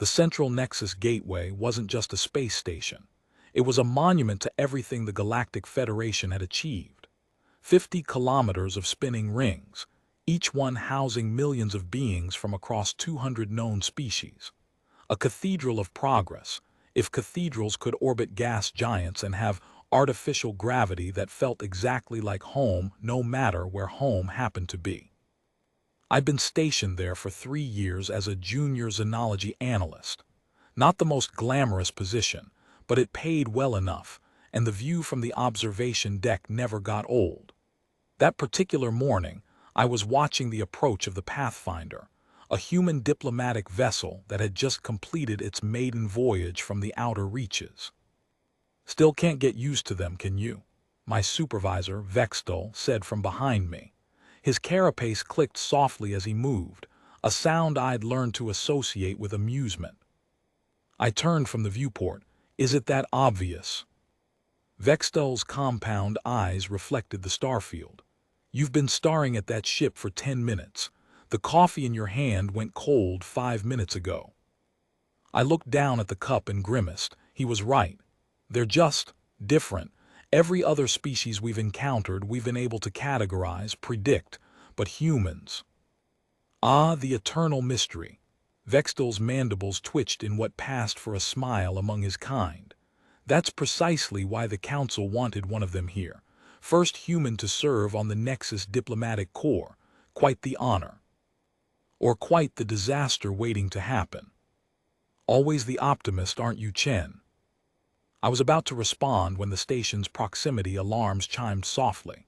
The Central Nexus Gateway wasn't just a space station. It was a monument to everything the Galactic Federation had achieved. 50 kilometers of spinning rings, each one housing millions of beings from across 200 known species. A cathedral of progress, if cathedrals could orbit gas giants and have artificial gravity that felt exactly like home no matter where home happened to be. I'd been stationed there for 3 years as a junior xenology analyst. Not the most glamorous position, but it paid well enough, and the view from the observation deck never got old. That particular morning, I was watching the approach of the Pathfinder, a human diplomatic vessel that had just completed its maiden voyage from the outer reaches. "Still can't get used to them, can you?" my supervisor, Vextel, said from behind me. His carapace clicked softly as he moved, a sound I'd learned to associate with amusement. I turned from the viewport. "Is it that obvious?" Vextel's compound eyes reflected the starfield. "You've been staring at that ship for 10 minutes. The coffee in your hand went cold 5 minutes ago." I looked down at the cup and grimaced. He was right. They're just different. Every other species we've encountered we've been able to categorize, predict, but humans. Ah, the eternal mystery. Vextel's mandibles twitched in what passed for a smile among his kind. That's precisely why the Council wanted one of them here. First human to serve on the Nexus Diplomatic Corps. Quite the honor. Or quite the disaster waiting to happen. Always the optimist, aren't you, Chen? I was about to respond when the station's proximity alarms chimed softly.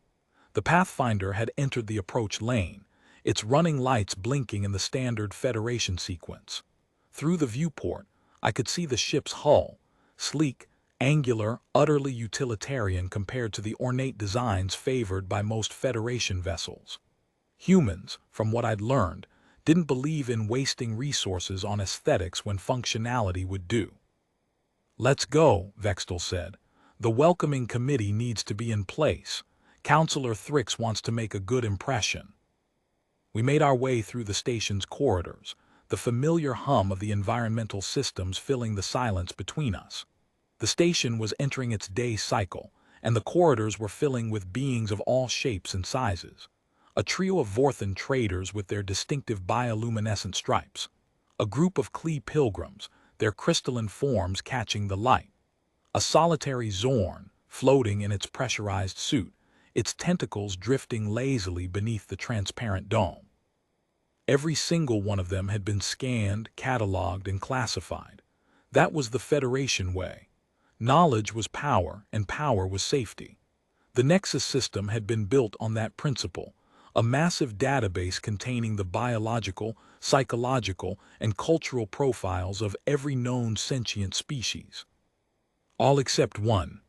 The Pathfinder had entered the approach lane, its running lights blinking in the standard Federation sequence. Through the viewport, I could see the ship's hull, sleek, angular, utterly utilitarian compared to the ornate designs favored by most Federation vessels. Humans, from what I'd learned, didn't believe in wasting resources on aesthetics when functionality would do. "Let's go," Vextel said. "The welcoming committee needs to be in place. Councillor Thrix wants to make a good impression." We made our way through the station's corridors, the familiar hum of the environmental systems filling the silence between us. The station was entering its day cycle, and the corridors were filling with beings of all shapes and sizes. A trio of Vorthan traders with their distinctive bioluminescent stripes. A group of Klee pilgrims, their crystalline forms catching the light. A solitary Zorn, floating in its pressurized suit, its tentacles drifting lazily beneath the transparent dome. Every single one of them had been scanned, cataloged, and classified. That was the Federation way. Knowledge was power, and power was safety. The Nexus system had been built on that principle, a massive database containing the biological, psychological, and cultural profiles of every known sentient species. All except one.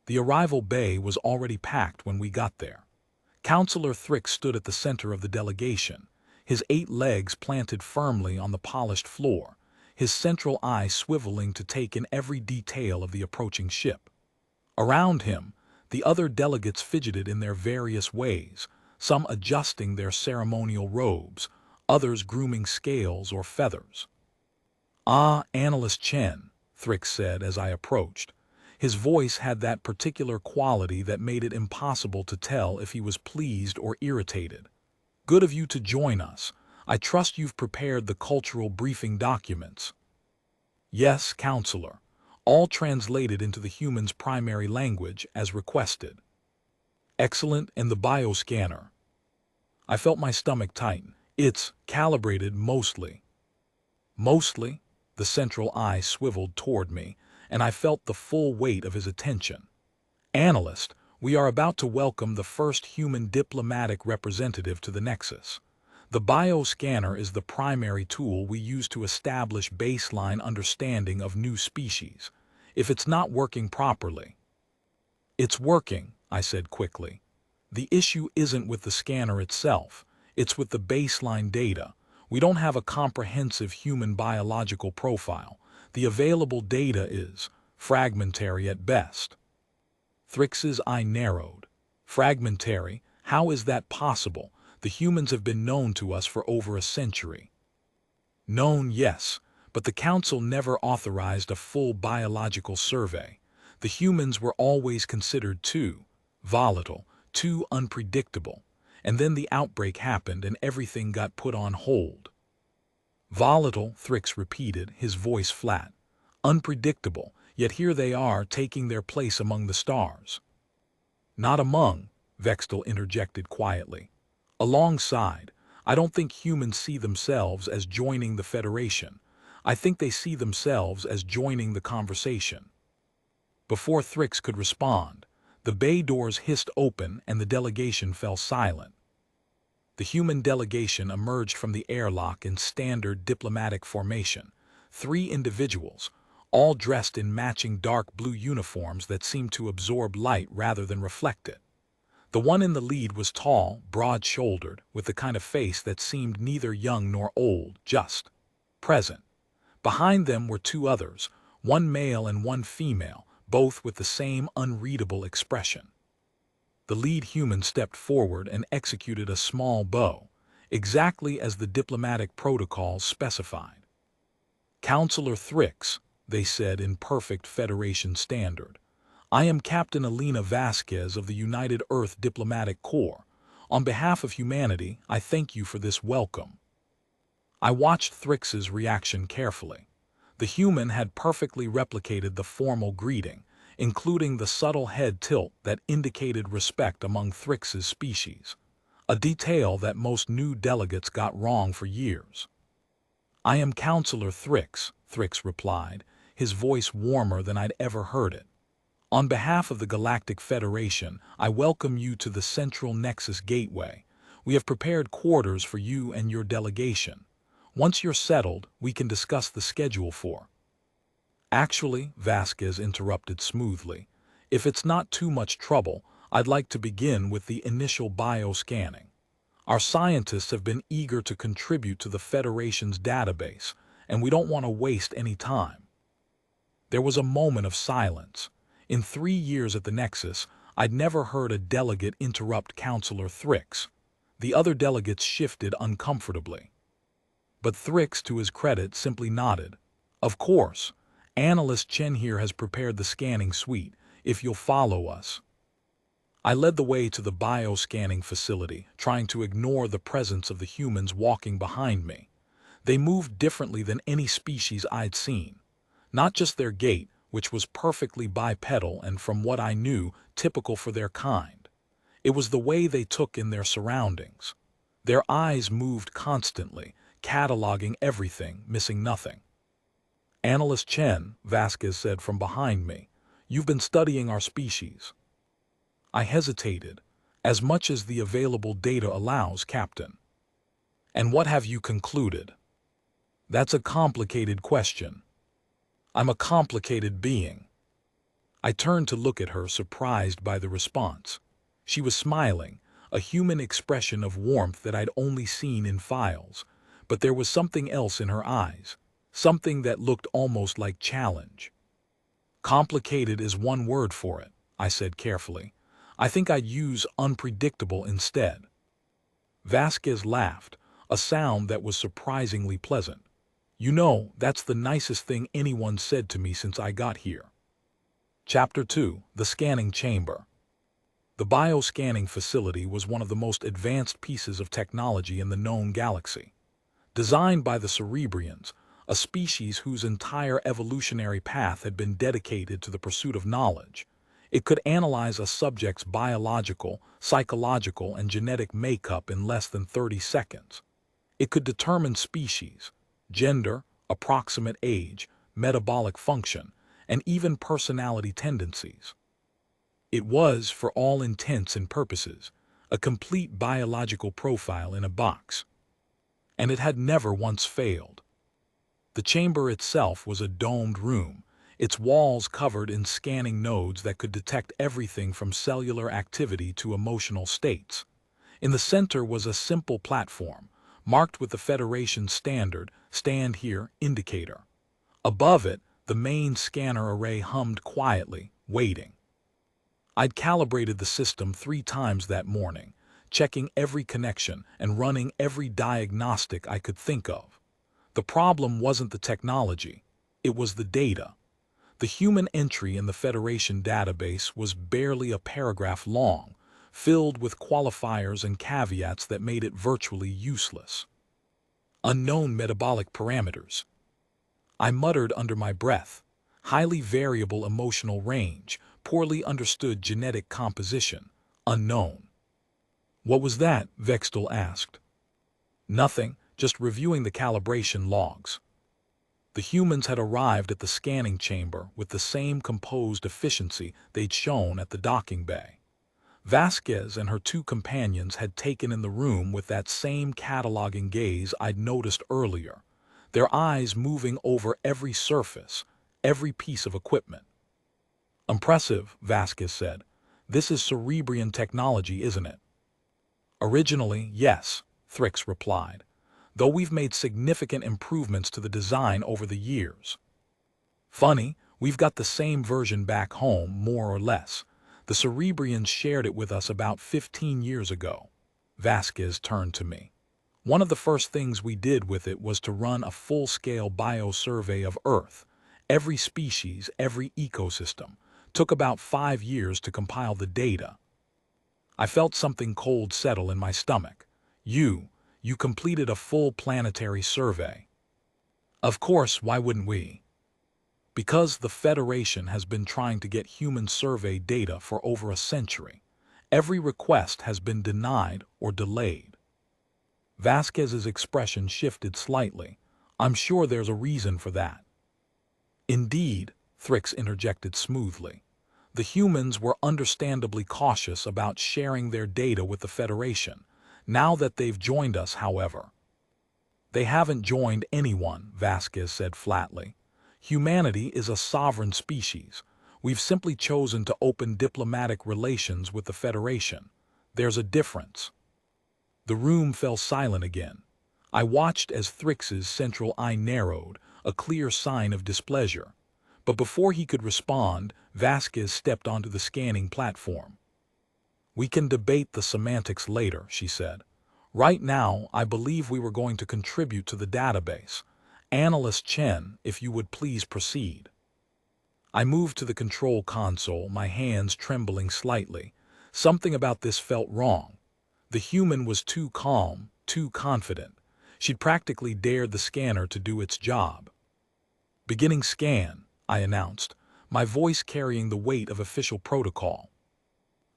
The arrival bay was already packed when we got there. Councillor Thrix stood at the center of the delegation, his 8 legs planted firmly on the polished floor, his central eye swiveling to take in every detail of the approaching ship. Around him, the other delegates fidgeted in their various ways, some adjusting their ceremonial robes, others grooming scales or feathers. "Ah, Analyst Chen," Thrix said as I approached. His voice had that particular quality that made it impossible to tell if he was pleased or irritated. "Good of you to join us. I trust you've prepared the cultural briefing documents." "Yes, Counselor. All translated into the human's primary language as requested." "Excellent, and the bioscanner?" I felt my stomach tighten. "It's calibrated mostly." "Mostly?" The central eye swiveled toward me, and I felt the full weight of his attention. "Analyst, we are about to welcome the first human diplomatic representative to the Nexus. The bioscanner is the primary tool we use to establish baseline understanding of new species. If it's not working properly..." "It's working," I said quickly. "The issue isn't with the scanner itself, it's with the baseline data. We don't have a comprehensive human biological profile. The available data is fragmentary at best." Thrix's eye narrowed. "Fragmentary? How is that possible? The humans have been known to us for over a century." "Known, yes, But the Council never authorized a full biological survey. The humans were always considered too volatile, too unpredictable. And then the outbreak happened and everything got put on hold. Volatile, Thrix repeated, his voice flat. Unpredictable, yet here they are taking their place among the stars. Not among, Vextal interjected quietly. Alongside, I don't think humans see themselves as joining the Federation. I think they see themselves as joining the conversation. Before Thrix could respond, the bay doors hissed open and the delegation fell silent. The human delegation emerged from the airlock in standard diplomatic formation. 3 individuals, all dressed in matching dark blue uniforms that seemed to absorb light rather than reflect it. The one in the lead was tall, broad-shouldered, with the kind of face that seemed neither young nor old, just present. Behind them were 2 others, one male and one female, both with the same unreadable expression. The lead human stepped forward and executed a small bow, exactly as the diplomatic protocols specified. "Counselor Thrix," they said in perfect Federation standard, "I am Captain Alina Vasquez of the United Earth Diplomatic Corps. On behalf of humanity, I thank you for this welcome." I watched Thrix's reaction carefully. The human had perfectly replicated the formal greeting, including the subtle head tilt that indicated respect among Thrix's species, a detail that most new delegates got wrong for years. "I am Counselor Thrix," Thrix replied, his voice warmer than I'd ever heard it. "On behalf of the Galactic Federation, I welcome you to the Central Nexus Gateway. We have prepared quarters for you and your delegation. Once you're settled, we can discuss the schedule for—" "Actually," Vasquez interrupted smoothly, "if it's not too much trouble, I'd like to begin with the initial bioscanning. Our scientists have been eager to contribute to the Federation's database, and we don't want to waste any time." There was a moment of silence. In 3 years at the Nexus, I'd never heard a delegate interrupt Counselor Thrix. The other delegates shifted uncomfortably. But Thrix, to his credit, simply nodded. "Of course. Analyst Chen here has prepared the scanning suite, if you'll follow us." I led the way to the bioscanning facility, trying to ignore the presence of the humans walking behind me. They moved differently than any species I'd seen. Not just their gait, which was perfectly bipedal and, from what I knew, typical for their kind. It was the way they took in their surroundings. Their eyes moved constantly, cataloging everything, missing nothing. "Analyst Chen," Vasquez said from behind me, "you've been studying our species." I hesitated. "As much as the available data allows, Captain." "And what have you concluded?" "That's a complicated question." "I'm a complicated being." I turned to look at her, surprised by the response. She was smiling, a human expression of warmth that I'd only seen in files, but there was something else in her eyes, something that looked almost like challenge. "Complicated is one word for it," I said carefully. "I think I'd use unpredictable instead." Vasquez laughed, a sound that was surprisingly pleasant. "You know, that's the nicest thing anyone said to me since I got here." Chapter 2: The Scanning Chamber. The bioscanning facility was one of the most advanced pieces of technology in the known galaxy. Designed by the Cerebrians, a species whose entire evolutionary path had been dedicated to the pursuit of knowledge, it could analyze a subject's biological, psychological, and genetic makeup in less than 30 seconds. It could determine species, gender, approximate age, metabolic function, and even personality tendencies. It was, for all intents and purposes, a complete biological profile in a box. And it had never once failed. The chamber itself was a domed room, its walls covered in scanning nodes that could detect everything from cellular activity to emotional states. In the center was a simple platform, marked with the Federation's standard "Stand Here" indicator. Above it, the main scanner array hummed quietly, waiting. I'd calibrated the system 3 times that morning, checking every connection and running every diagnostic I could think of. The problem wasn't the technology, it was the data. The human entry in the Federation database was barely a paragraph long, filled with qualifiers and caveats that made it virtually useless. Unknown metabolic parameters. I muttered under my breath. Highly variable emotional range, poorly understood genetic composition, unknown. What was that? Vextel asked. Nothing, just reviewing the calibration logs. The humans had arrived at the scanning chamber with the same composed efficiency they'd shown at the docking bay. Vasquez and her two companions had taken in the room with that same cataloging gaze I'd noticed earlier, their eyes moving over every surface, every piece of equipment. Impressive, Vasquez said. This is Cerebrian technology, isn't it? Originally, yes, Thrix replied, though we've made significant improvements to the design over the years. Funny, we've got the same version back home, more or less. The Cerebrians shared it with us about 15 years ago. Vasquez turned to me. One of the first things we did with it was to run a full-scale biosurvey of Earth. Every species, every ecosystem. Took about 5 years to compile the data. I felt something cold settle in my stomach. You completed a full planetary survey. Of course, why wouldn't we? Because the Federation has been trying to get human survey data for over a century. Every request has been denied or delayed. Vasquez's expression shifted slightly. I'm sure there's a reason for that. Indeed, Thrix interjected smoothly. The humans were understandably cautious about sharing their data with the Federation. Now that they've joined us, however. They haven't joined anyone, Vasquez said flatly. Humanity is a sovereign species. We've simply chosen to open diplomatic relations with the Federation. There's a difference. The room fell silent again. I watched as Thrix's central eye narrowed, a clear sign of displeasure. But before he could respond, Vasquez stepped onto the scanning platform. We can debate the semantics later, she said. Right now, I believe we were going to contribute to the database. Analyst Chen, if you would please proceed. I moved to the control console, my hands trembling slightly. Something about this felt wrong. The human was too calm, too confident. She'd practically dared the scanner to do its job. Beginning scan, I announced, my voice carrying the weight of official protocol.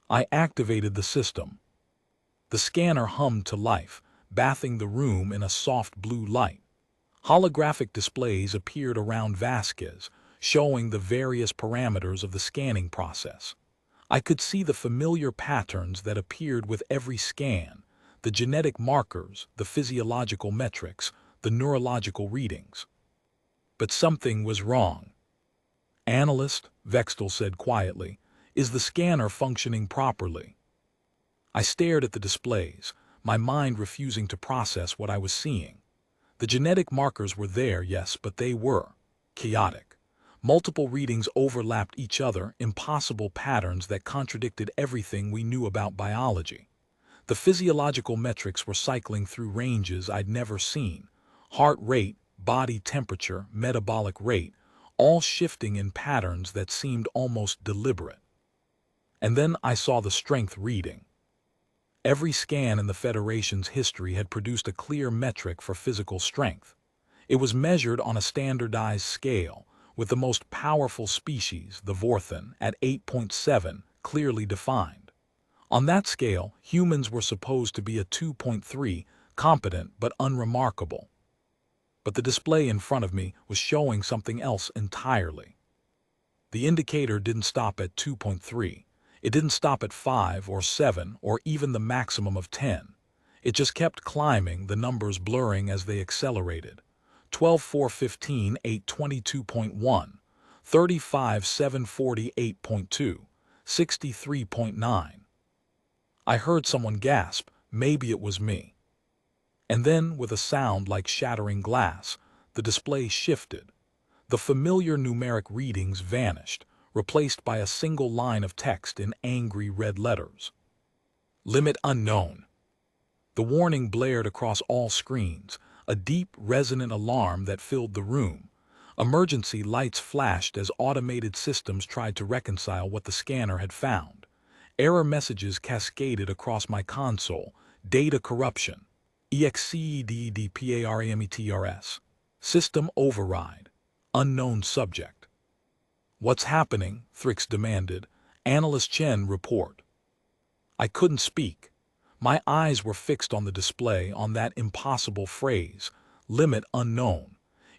I activated the system. The scanner hummed to life, bathing the room in a soft blue light. Holographic displays appeared around Vasquez, showing the various parameters of the scanning process. I could see the familiar patterns that appeared with every scan, the genetic markers, the physiological metrics, the neurological readings. But something was wrong. Analyst, Vextel said quietly, is the scanner functioning properly? I stared at the displays, my mind refusing to process what I was seeing. The genetic markers were there, yes, but they were chaotic. Multiple readings overlapped each other, impossible patterns that contradicted everything we knew about biology. The physiological metrics were cycling through ranges I'd never seen. Heart rate, body temperature, metabolic rate, all shifting in patterns that seemed almost deliberate. And then I saw the strength reading. Every scan in the Federation's history had produced a clear metric for physical strength. It was measured on a standardized scale, with the most powerful species, the Vorthan, at 8.7, clearly defined. On that scale, humans were supposed to be a 2.3, competent but unremarkable. But the display in front of me was showing something else entirely. The indicator didn't stop at 2.3. It didn't stop at 5 or 7 or even the maximum of 10. It just kept climbing, the numbers blurring as they accelerated. 12,415, 822.1, 35,748.2, 63.9. I heard someone gasp, maybe it was me. And then, with a sound like shattering glass, the display shifted. The familiar numeric readings vanished, replaced by a single line of text in angry red letters. Limit unknown. The warning blared across all screens. a deep, resonant alarm that filled the room. Emergency lights flashed as automated systems tried to reconcile what the scanner had found. Error messages cascaded across my console. Data corruption. EXCEDDPARAMETRS. System override. Unknown subject. What's happening? Thrix demanded. Analyst Chen, report. I couldn't speak. My eyes were fixed on the display, on that impossible phrase, limit unknown.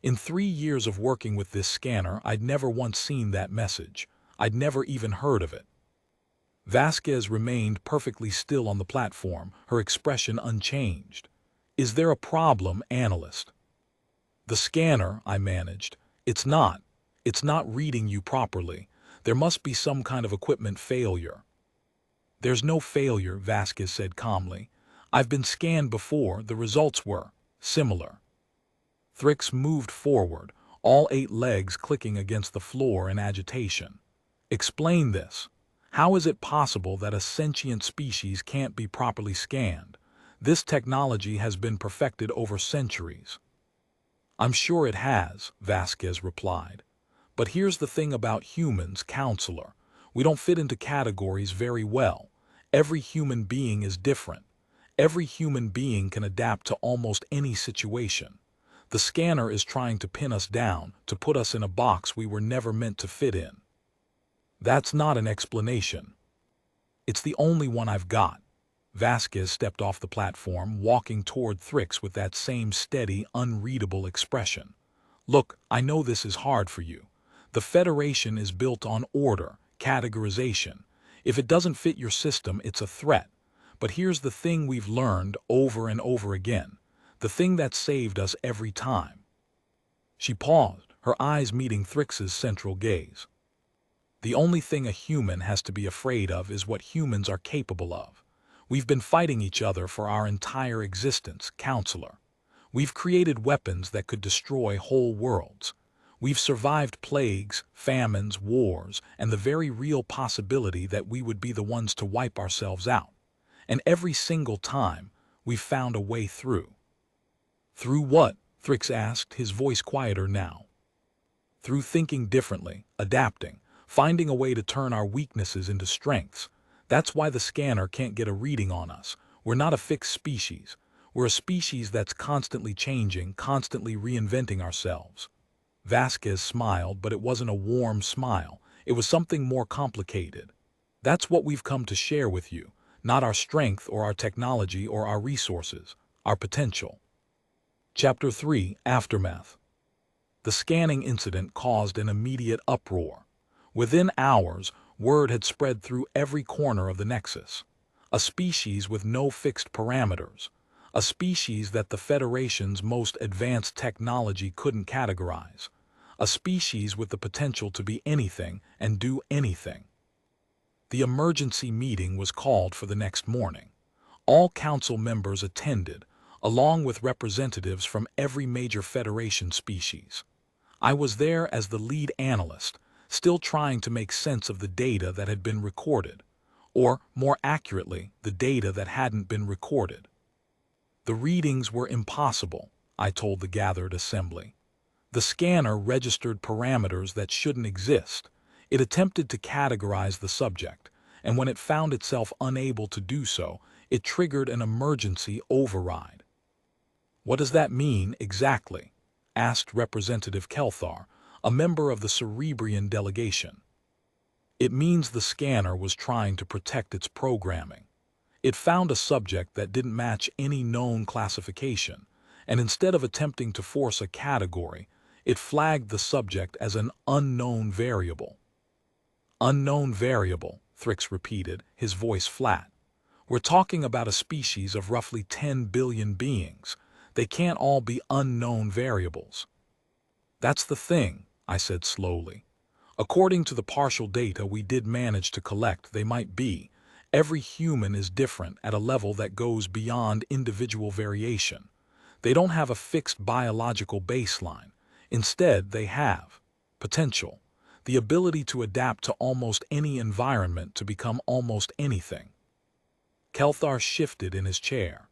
In 3 years of working with this scanner, I'd never once seen that message. I'd never even heard of it. Vasquez remained perfectly still on the platform, her expression unchanged. Is there a problem, analyst? The scanner, I managed. It's not reading you properly. There must be some kind of equipment failure. There's no failure, Vasquez said calmly. I've been scanned before, the results were similar. Thrix moved forward, all 8 legs clicking against the floor in agitation. Explain this. How is it possible that a sentient species can't be properly scanned? This technology has been perfected over centuries. I'm sure it has, Vasquez replied. But here's the thing about humans, counselor. We don't fit into categories very well. Every human being is different. Every human being can adapt to almost any situation. The scanner is trying to pin us down, to put us in a box we were never meant to fit in. That's not an explanation. It's the only one I've got. Vasquez stepped off the platform, walking toward Thrix with that same steady, unreadable expression. Look, I know this is hard for you. The Federation is built on order, categorization. If it doesn't fit your system, it's a threat. But here's the thing we've learned over and over again. The thing that saved us every time. She paused, her eyes meeting Thrix's central gaze. The only thing a human has to be afraid of is what humans are capable of. We've been fighting each other for our entire existence, counselor. We've created weapons that could destroy whole worlds. We've survived plagues, famines, wars, and the very real possibility that we would be the ones to wipe ourselves out. And every single time, we've found a way through. Through what? Thrix asked, his voice quieter now. Through thinking differently, adapting, finding a way to turn our weaknesses into strengths. That's why the scanner can't get a reading on us. We're not a fixed species. We're a species that's constantly changing, constantly reinventing ourselves. Vasquez smiled, but it wasn't a warm smile. It was something more complicated. That's what we've come to share with you, not our strength or our technology or our resources, our potential. Chapter 3, Aftermath. The scanning incident caused an immediate uproar. Within hours, word had spread through every corner of the Nexus. A species with no fixed parameters. A species that the Federation's most advanced technology couldn't categorize. A species with the potential to be anything and do anything. The emergency meeting was called for the next morning. All council members attended, along with representatives from every major Federation species. I was there as the lead analyst, still trying to make sense of the data that had been recorded, or, more accurately, the data that hadn't been recorded. The readings were impossible, I told the gathered assembly. The scanner registered parameters that shouldn't exist. It attempted to categorize the subject, and when it found itself unable to do so, it triggered an emergency override. What does that mean exactly? Asked Representative Kelthar, a member of the Cerebrian delegation. It means the scanner was trying to protect its programming. It found a subject that didn't match any known classification, and instead of attempting to force a category, it flagged the subject as an unknown variable. Unknown variable, Thrix repeated, his voice flat. We're talking about a species of roughly 10 billion beings. They can't all be unknown variables. That's the thing, I said slowly. According to the partial data we did manage to collect, they might be. Every human is different at a level that goes beyond individual variation. They don't have a fixed biological baseline. Instead, they have potential, the ability to adapt to almost any environment, to become almost anything. Kelthar shifted in his chair.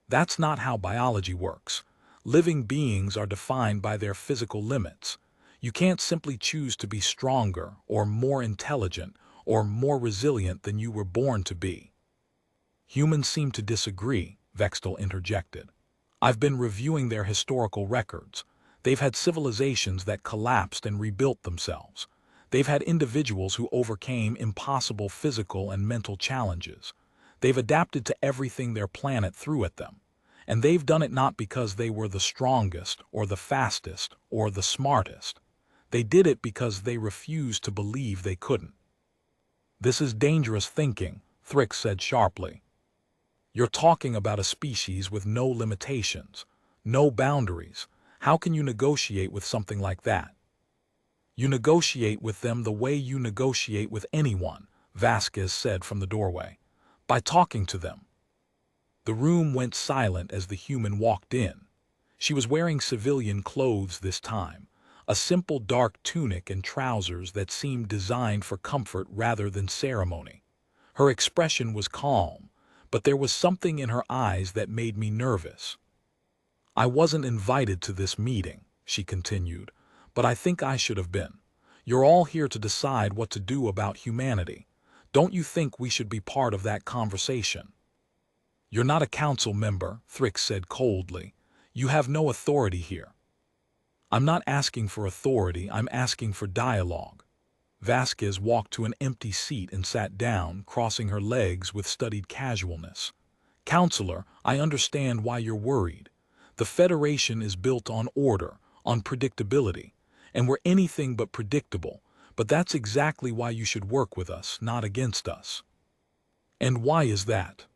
That's not how biology works. Living beings are defined by their physical limits. You can't simply choose to be stronger or more intelligent or more resilient than you were born to be. Humans seem to disagree, Vextel interjected. I've been reviewing their historical records. They've had civilizations that collapsed and rebuilt themselves. They've had individuals who overcame impossible physical and mental challenges. They've adapted to everything their planet threw at them. And they've done it not because they were the strongest or the fastest or the smartest. They did it because they refused to believe they couldn't. This is dangerous thinking, Thrix said sharply. You're talking about a species with no limitations, no boundaries. How can you negotiate with something like that? You negotiate with them the way you negotiate with anyone, Vasquez said from the doorway, by talking to them. The room went silent as the human walked in. She was wearing civilian clothes this time, a simple dark tunic and trousers that seemed designed for comfort rather than ceremony. Her expression was calm, but there was something in her eyes that made me nervous. I wasn't invited to this meeting, she continued, but I think I should have been. You're all here to decide what to do about humanity. Don't you think we should be part of that conversation? You're not a council member, Thrix said coldly. You have no authority here. I'm not asking for authority, I'm asking for dialogue. Vasquez walked to an empty seat and sat down, crossing her legs with studied casualness. Counselor, I understand why you're worried. The Federation is built on order, on predictability, and we're anything but predictable, but that's exactly why you should work with us, not against us. And why is that?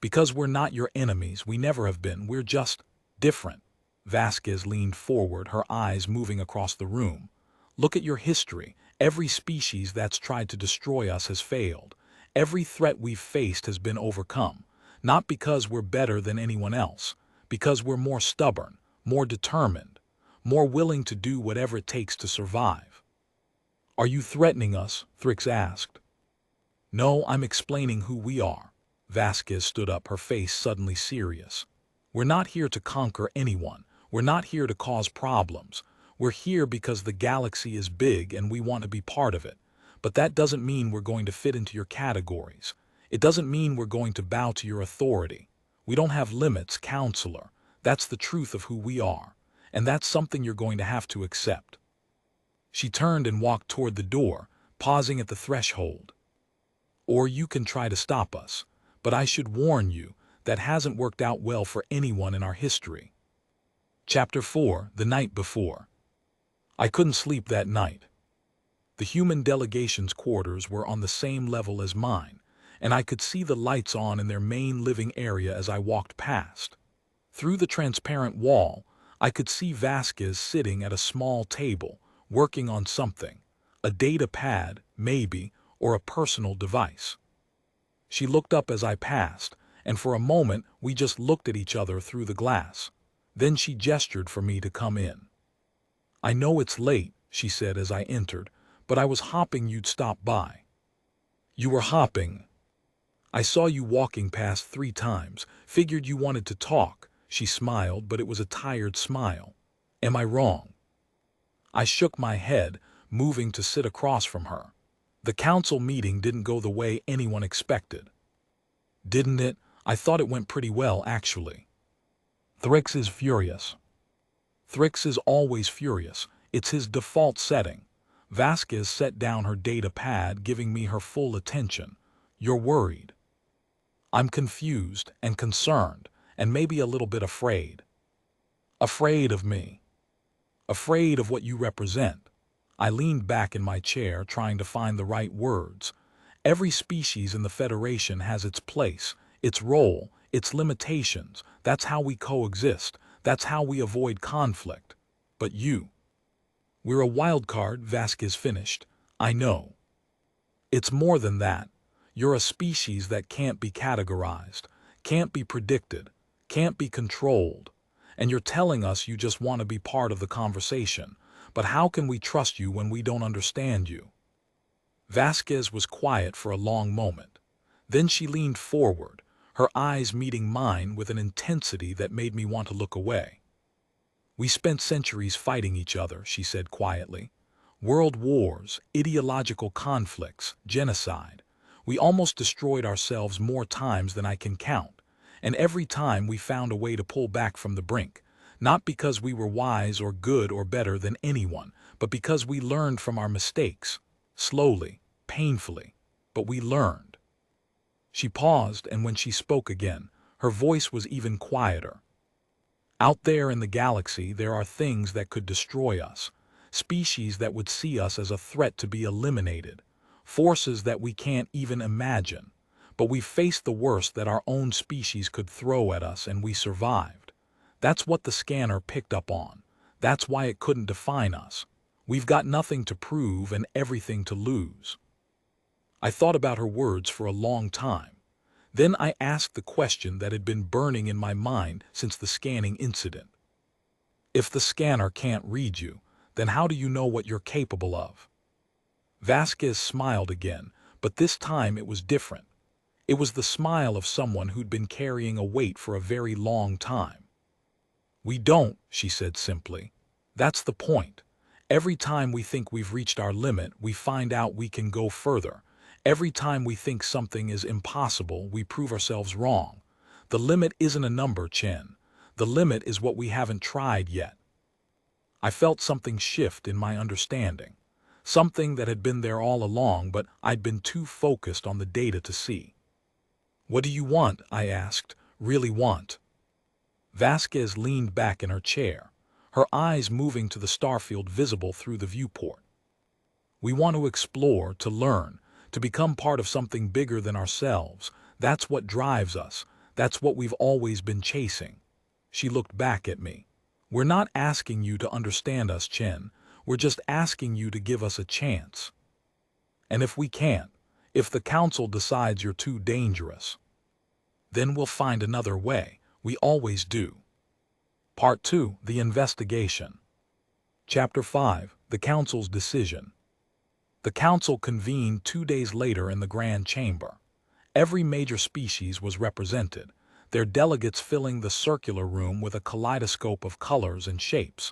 Because we're not your enemies, we never have been, we're just different. Vasquez leaned forward, her eyes moving across the room. Look at your history. Every species that's tried to destroy us has failed. Every threat we've faced has been overcome, not because we're better than anyone else, because we're more stubborn, more determined, more willing to do whatever it takes to survive. Are you threatening us? Thrix asked. No, I'm explaining who we are. Vasquez stood up, her face suddenly serious. We're not here to conquer anyone. We're not here to cause problems. We're here because the galaxy is big and we want to be part of it. But that doesn't mean we're going to fit into your categories. It doesn't mean we're going to bow to your authority. We don't have limits, Counselor. That's the truth of who we are. And that's something you're going to have to accept. She turned and walked toward the door, pausing at the threshold. Or you can try to stop us. But I should warn you, that hasn't worked out well for anyone in our history. Chapter 4, The Night Before. I couldn't sleep that night. The human delegation's quarters were on the same level as mine, and I could see the lights on in their main living area as I walked past. Through the transparent wall, I could see Vasquez sitting at a small table, working on something, a data pad, maybe, or a personal device. She looked up as I passed, and for a moment we just looked at each other through the glass. Then she gestured for me to come in. I know it's late, she said as I entered, but I was hoping you'd stop by. You were hopping. I saw you walking past 3 times, figured you wanted to talk. She smiled, but it was a tired smile. Am I wrong? I shook my head, moving to sit across from her. The council meeting didn't go the way anyone expected. Didn't it? I thought it went pretty well, actually. Thrix is furious. Thrix is always furious. It's his default setting. Vasquez set down her data pad, giving me her full attention. You're worried. I'm confused and concerned, and maybe a little bit afraid. Afraid of me. Afraid of what you represent. I leaned back in my chair, trying to find the right words. Every species in the Federation has its place, its role, its limitations. That's how we coexist. That's how we avoid conflict. But you. We're a wild card, Vasquez finished. I know. It's more than that. You're a species that can't be categorized, can't be predicted, can't be controlled. And you're telling us you just want to be part of the conversation. But how can we trust you when we don't understand you? Vasquez was quiet for a long moment. Then she leaned forward, her eyes meeting mine with an intensity that made me want to look away. We spent centuries fighting each other, she said quietly. World wars, ideological conflicts, genocide. We almost destroyed ourselves more times than I can count, and every time we found a way to pull back from the brink, not because we were wise or good or better than anyone, but because we learned from our mistakes. Slowly, painfully, but we learned. She paused, and when she spoke again, her voice was even quieter. Out there in the galaxy, there are things that could destroy us, species that would see us as a threat to be eliminated, forces that we can't even imagine. But we faced the worst that our own species could throw at us, and we survived. That's what the scanner picked up on. That's why it couldn't define us. We've got nothing to prove and everything to lose. I thought about her words for a long time. Then I asked the question that had been burning in my mind since the scanning incident. If the scanner can't read you, then how do you know what you're capable of? Vasquez smiled again, but this time it was different. It was the smile of someone who'd been carrying a weight for a very long time. We don't, she said simply. That's the point. Every time we think we've reached our limit, we find out we can go further. Every time we think something is impossible, we prove ourselves wrong. The limit isn't a number, Chen. The limit is what we haven't tried yet. I felt something shift in my understanding. Something that had been there all along, but I'd been too focused on the data to see. What do you want? I asked. Really want? Vasquez leaned back in her chair, her eyes moving to the starfield visible through the viewport. We want to explore, to learn, to become part of something bigger than ourselves. That's what drives us. That's what we've always been chasing. She looked back at me. We're not asking you to understand us, Chen. We're just asking you to give us a chance. And if we can't, if the council decides you're too dangerous, then we'll find another way. We always do. Part 2, The Investigation. Chapter 5, The Council's Decision. The council convened 2 days later in the Grand Chamber. Every major species was represented, their delegates filling the circular room with a kaleidoscope of colors and shapes.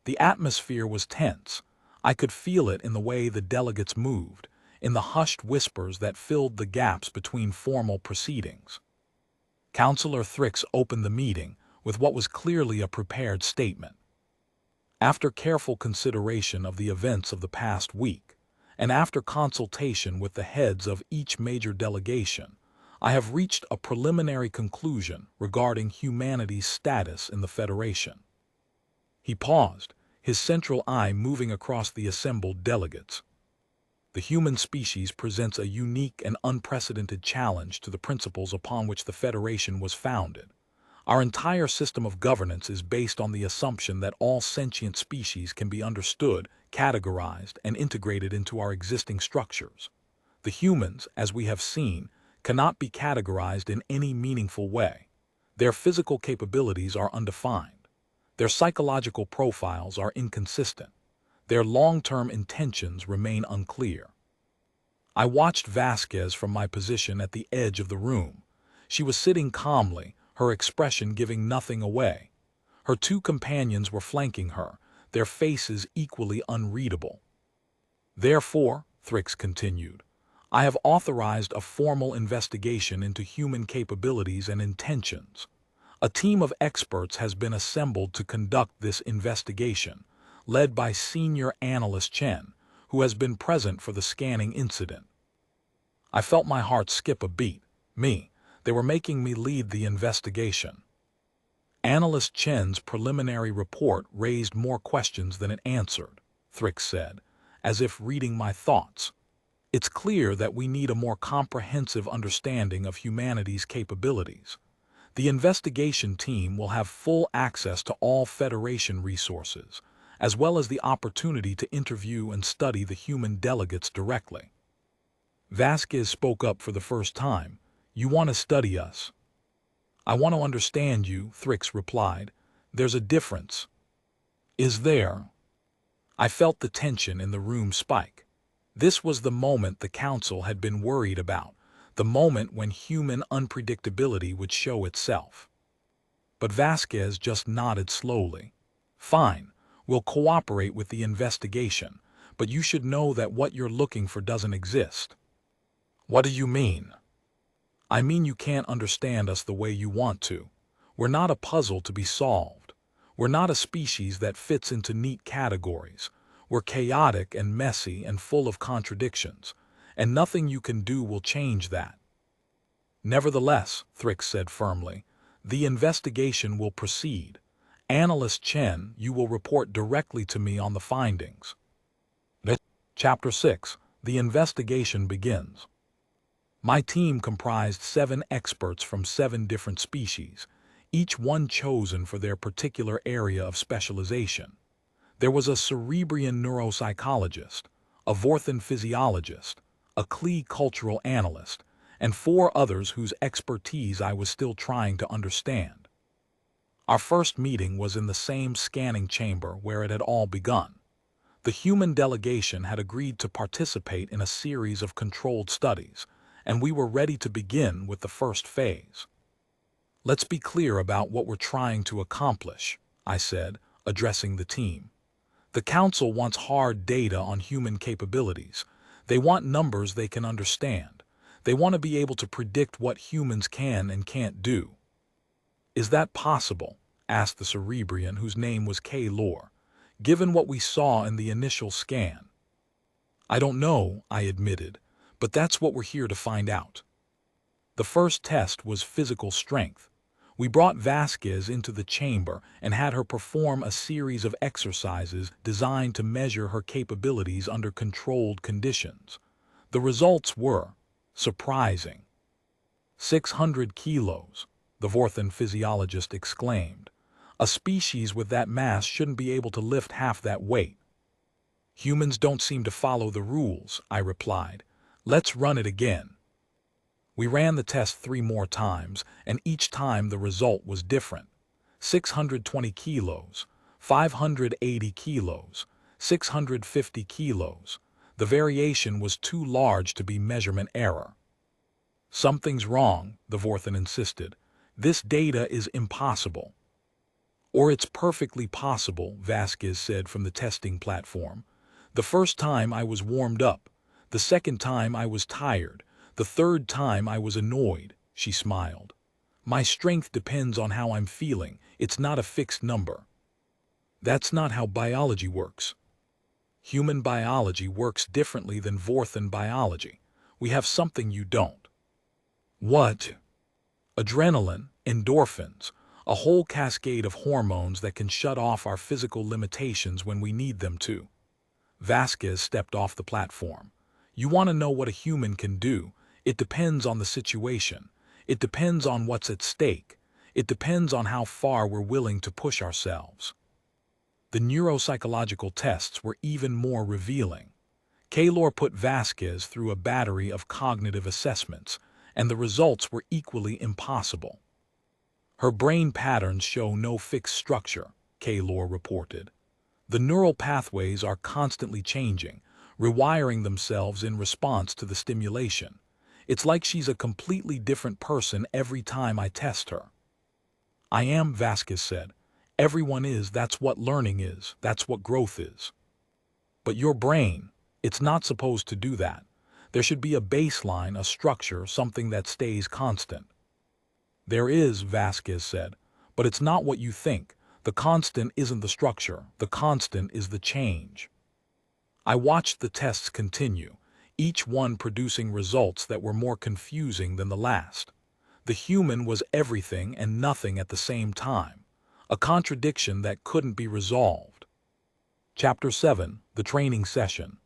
The atmosphere was tense. I could feel it in the way the delegates moved, in the hushed whispers that filled the gaps between formal proceedings. Councillor Thrix opened the meeting with what was clearly a prepared statement. After careful consideration of the events of the past week, and after consultation with the heads of each major delegation, I have reached a preliminary conclusion regarding humanity's status in the Federation. He paused, his central eye moving across the assembled delegates. The human species presents a unique and unprecedented challenge to the principles upon which the Federation was founded. Our entire system of governance is based on the assumption that all sentient species can be understood, categorized, and integrated into our existing structures. The humans, as we have seen, cannot be categorized in any meaningful way. Their physical capabilities are undefined. Their psychological profiles are inconsistent. Their long-term intentions remain unclear. I watched Vasquez from my position at the edge of the room. She was sitting calmly, her expression giving nothing away. Her two companions were flanking her, their faces equally unreadable. Therefore, Thrix continued, I have authorized a formal investigation into human capabilities and intentions. A team of experts has been assembled to conduct this investigation, led by Senior Analyst Chen, who has been present for the scanning incident. I felt my heart skip a beat. They were making me lead the investigation. Analyst Chen's preliminary report raised more questions than it answered, Thrix said, as if reading my thoughts. It's clear that we need a more comprehensive understanding of humanity's capabilities. The investigation team will have full access to all Federation resources, as well as the opportunity to interview and study the human delegates directly. Vasquez spoke up for the first time. You want to study us? I want to understand you, Thrix replied. There's a difference. Is there? I felt the tension in the room spike. This was the moment the council had been worried about, the moment when human unpredictability would show itself. But Vasquez just nodded slowly. Fine, we'll cooperate with the investigation, but you should know that what you're looking for doesn't exist. What do you mean? I mean you can't understand us the way you want to. We're not a puzzle to be solved. We're not a species that fits into neat categories. We're chaotic and messy and full of contradictions, and nothing you can do will change that. Nevertheless, Thrix said firmly, the investigation will proceed. Analyst Chen, you will report directly to me on the findings. Chapter 6. The investigation begins. My team comprised 7 experts from 7 different species, each one chosen for their particular area of specialization. There was a Cerebrian neuropsychologist, a Vorthan physiologist, a Klee cultural analyst, and 4 others whose expertise I was still trying to understand. Our first meeting was in the same scanning chamber where it had all begun. The human delegation had agreed to participate in a series of controlled studies, and we were ready to begin with the first phase. Let's be clear about what we're trying to accomplish, I said, addressing the team. The Council wants hard data on human capabilities. They want numbers they can understand. They want to be able to predict what humans can and can't do. Is that possible? Asked the Cerebrian, whose name was K. Lore, given what we saw in the initial scan. I don't know, I admitted, but that's what we're here to find out. The first test was physical strength. We brought Vasquez into the chamber and had her perform a series of exercises designed to measure her capabilities under controlled conditions. The results were surprising. 600 kilos, the Vorthan physiologist exclaimed. A species with that mass shouldn't be able to lift half that weight. Humans don't seem to follow the rules, I replied. Let's run it again. We ran the test 3 more times, and each time the result was different. 620 kilos, 580 kilos, 650 kilos. The variation was too large to be measurement error. Something's wrong, the Vorthan insisted. This data is impossible. Or it's perfectly possible, Vasquez said from the testing platform. The first time I was warmed up. The second time I was tired. The third time I was annoyed, she smiled. My strength depends on how I'm feeling. It's not a fixed number. That's not how biology works. Human biology works differently than Vorthan biology. We have something you don't. What? Adrenaline, endorphins, a whole cascade of hormones that can shut off our physical limitations when we need them to. Vasquez stepped off the platform. You want to know what a human can do? It depends on the situation. It depends on what's at stake. It depends on how far we're willing to push ourselves. The neuropsychological tests were even more revealing. Kaylor put Vasquez through a battery of cognitive assessments, and the results were equally impossible. Her brain patterns show no fixed structure, Kaylor reported. The neural pathways are constantly changing, rewiring themselves in response to the stimulation. It's like she's a completely different person every time I test her. I am, Vasquez said. Everyone is, that's what learning is, that's what growth is. But your brain, it's not supposed to do that. There should be a baseline, a structure, something that stays constant. There is, Vasquez said, but it's not what you think. The constant isn't the structure, the constant is the change. I watched the tests continue, each one producing results that were more confusing than the last. The human was everything and nothing at the same time, a contradiction that couldn't be resolved. Chapter 7. The Training Session.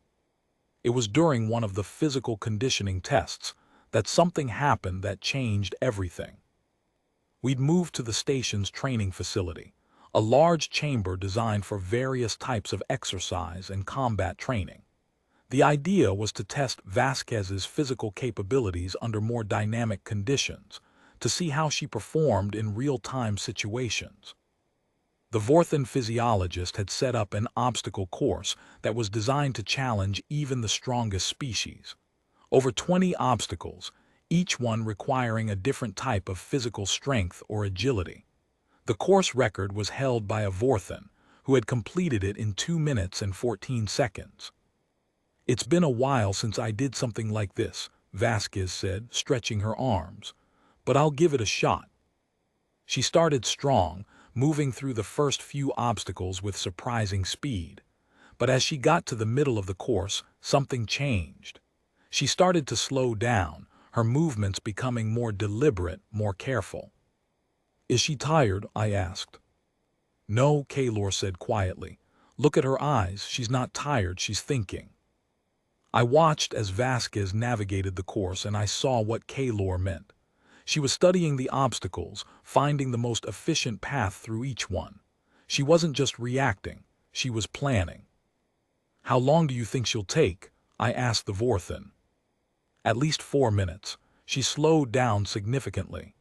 It was during one of the physical conditioning tests that something happened that changed everything. We'd moved to the station's training facility, a large chamber designed for various types of exercise and combat training. The idea was to test Vasquez's physical capabilities under more dynamic conditions, to see how she performed in real-time situations. The Vorthan physiologist had set up an obstacle course that was designed to challenge even the strongest species. Over 20 obstacles, each one requiring a different type of physical strength or agility. The course record was held by a Vorthan, who had completed it in 2 minutes and 14 seconds. "It's been a while since I did something like this," Vasquez said, stretching her arms, "but I'll give it a shot." She started strong, moving through the first few obstacles with surprising speed. But as she got to the middle of the course, something changed. She started to slow down, her movements becoming more deliberate, more careful. "Is she tired?" I asked. "No," Kaylor said quietly. "Look at her eyes. She's not tired, she's thinking." I watched as Vasquez navigated the course, and I saw what Kaylor meant. She was studying the obstacles, finding the most efficient path through each one. She wasn't just reacting, she was planning. "How long do you think she'll take?" I asked the Vorthan. "At least 4 minutes. She slowed down significantly."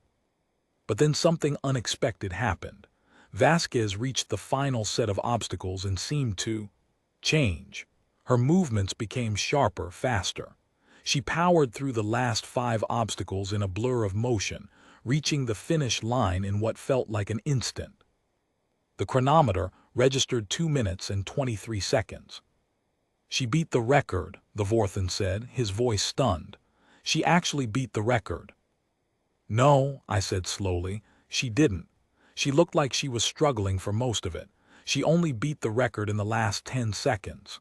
But then something unexpected happened. Vasquez reached the final set of obstacles and seemed to change. Her movements became sharper, faster. She powered through the last 5 obstacles in a blur of motion, reaching the finish line in what felt like an instant. The chronometer registered 2 minutes and 23 seconds. "She beat the record," the Vorthan said, his voice stunned. "She actually beat the record." "No," I said slowly, "she didn't. She looked like she was struggling for most of it. She only beat the record in the last 10 seconds.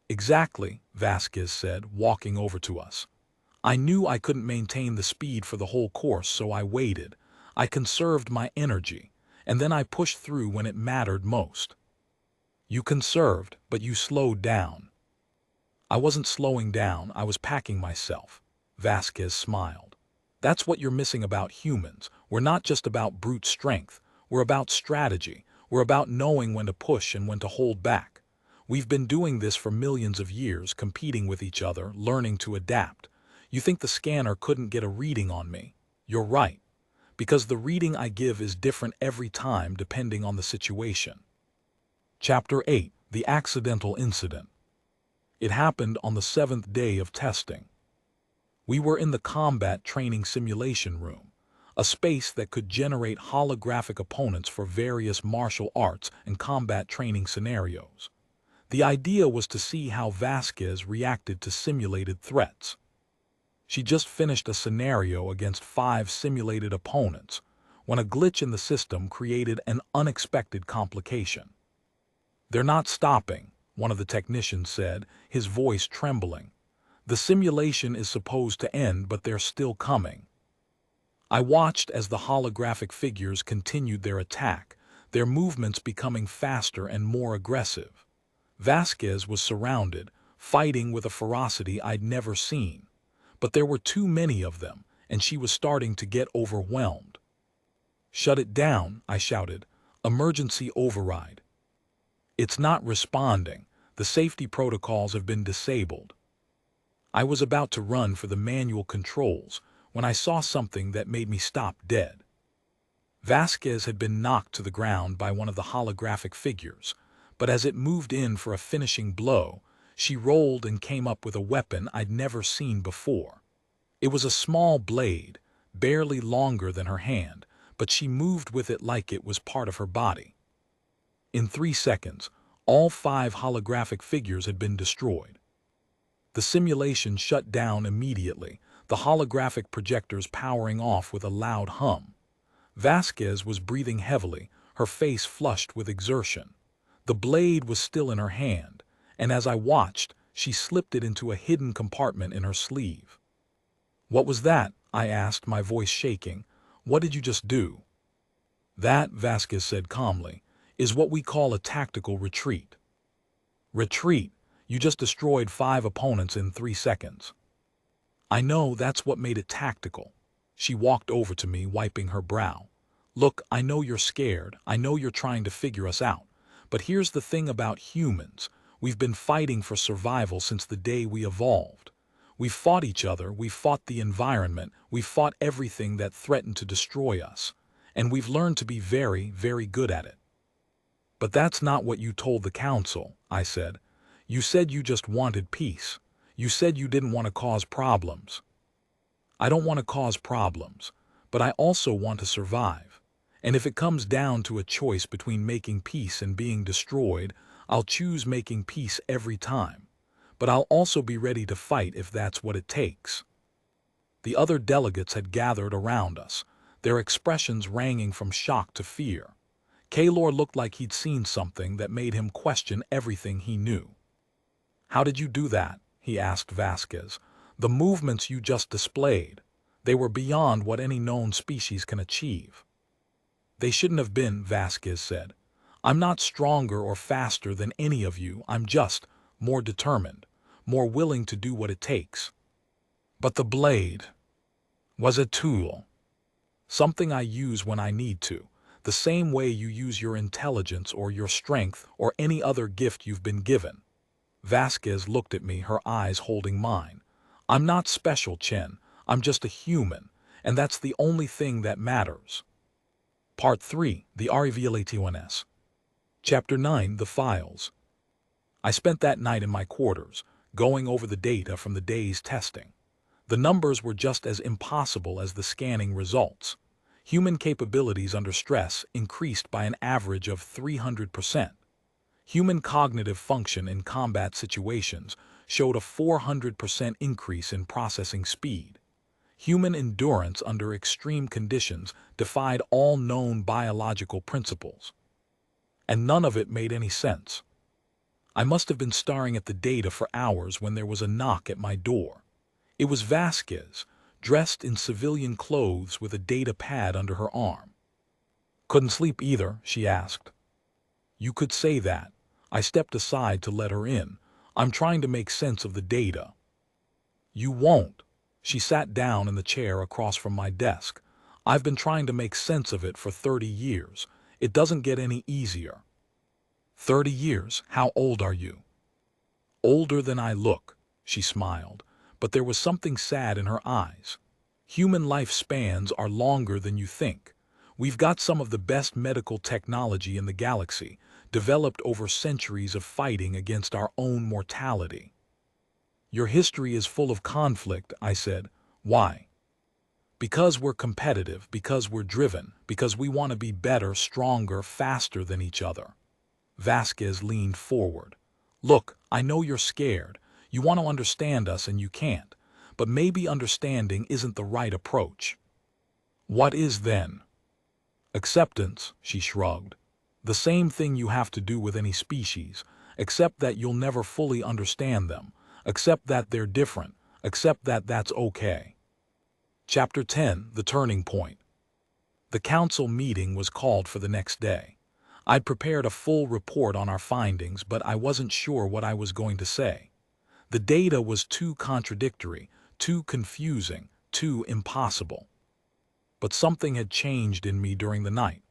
"Exactly," Vasquez said, walking over to us. "I knew I couldn't maintain the speed for the whole course, so I waited. I conserved my energy, and then I pushed through when it mattered most." "You conserved, but you slowed down." "I wasn't slowing down, I was packing myself." Vasquez smiled. "That's what you're missing about humans. We're not just about brute strength. We're about strategy. We're about knowing when to push and when to hold back. We've been doing this for millions of years, competing with each other, learning to adapt. You think the scanner couldn't get a reading on me? You're right. Because the reading I give is different every time depending on the situation." Chapter 8: The Accidental Incident. It happened on the 7th day of testing. We were in the combat training simulation room, a space that could generate holographic opponents for various martial arts and combat training scenarios. The idea was to see how Vasquez reacted to simulated threats. She just finished a scenario against 5 simulated opponents when a glitch in the system created an unexpected complication. "They're not stopping," one of the technicians said, his voice trembling. "The simulation is supposed to end, but they're still coming." I watched as the holographic figures continued their attack, their movements becoming faster and more aggressive. Vasquez was surrounded, fighting with a ferocity I'd never seen. But there were too many of them, and she was starting to get overwhelmed. "Shut it down," I shouted. "Emergency override." "It's not responding. The safety protocols have been disabled." I was about to run for the manual controls when I saw something that made me stop dead. Vasquez had been knocked to the ground by one of the holographic figures, but as it moved in for a finishing blow, she rolled and came up with a weapon I'd never seen before. It was a small blade, barely longer than her hand, but she moved with it like it was part of her body. In 3 seconds, all 5 holographic figures had been destroyed. The simulation shut down immediately, the holographic projectors powering off with a loud hum. Vasquez was breathing heavily, her face flushed with exertion. The blade was still in her hand, and as I watched, she slipped it into a hidden compartment in her sleeve. "What was that?" I asked, my voice shaking. "What did you just do?" "That," Vasquez said calmly, "is what we call a tactical retreat." "Retreat? You just destroyed 5 opponents in 3 seconds." "I know, that's what made it tactical." She walked over to me, wiping her brow. "Look, I know you're scared. I know you're trying to figure us out. But here's the thing about humans. We've been fighting for survival since the day we evolved. We've fought each other, we've fought the environment, we've fought everything that threatened to destroy us. And we've learned to be very, very good at it." "But that's not what you told the council," I said. "You said you just wanted peace. You said you didn't want to cause problems." "I don't want to cause problems, but I also want to survive. And if it comes down to a choice between making peace and being destroyed, I'll choose making peace every time. But I'll also be ready to fight if that's what it takes. The other delegates had gathered around us, their expressions ranging from shock to fear. Kaylor looked like he'd seen something that made him question everything he knew. "How did you do that?" he asked Vasquez. "The movements you just displayed, they were beyond what any known species can achieve." "They shouldn't have been," Vasquez said. "I'm not stronger or faster than any of you. I'm just more determined, more willing to do what it takes." "But the blade was a tool. Something I use when I need to, the same way you use your intelligence or your strength or any other gift you've been given." Vasquez looked at me, her eyes holding mine. "I'm not special, Chen. I'm just a human, and that's the only thing that matters." Part 3, the REVLAT1S. Chapter 9, the files. I spent that night in my quarters, going over the data from the day's testing. The numbers were just as impossible as the scanning results. Human capabilities under stress increased by an average of 300%. Human cognitive function in combat situations showed a 400% increase in processing speed. Human endurance under extreme conditions defied all known biological principles. And none of it made any sense. I must have been staring at the data for hours when there was a knock at my door. It was Vasquez, dressed in civilian clothes with a data pad under her arm. "Couldn't sleep either?" she asked. "You could say that." I stepped aside to let her in. "I'm trying to make sense of the data." "You won't." She sat down in the chair across from my desk. "I've been trying to make sense of it for 30 years. It doesn't get any easier." 30 years? How old are you?" "Older than I look," she smiled, but there was something sad in her eyes. "Human lifespans are longer than you think. We've got some of the best medical technology in the galaxy, developed over centuries of fighting against our own mortality." "Your history is full of conflict," I said. "Why?" "Because we're competitive, because we're driven, because we want to be better, stronger, faster than each other." Vasquez leaned forward. "Look, I know you're scared. You want to understand us and you can't. But maybe understanding isn't the right approach." "What is then?" "Acceptance," she shrugged. "The same thing you have to do with any species. Accept that you'll never fully understand them. Accept that they're different. Accept that that's okay." Chapter 10, the turning point. The council meeting was called for the next day. I'd prepared a full report on our findings, but I wasn't sure what I was going to say. The data was too contradictory, too confusing, too impossible. But something had changed in me during the night.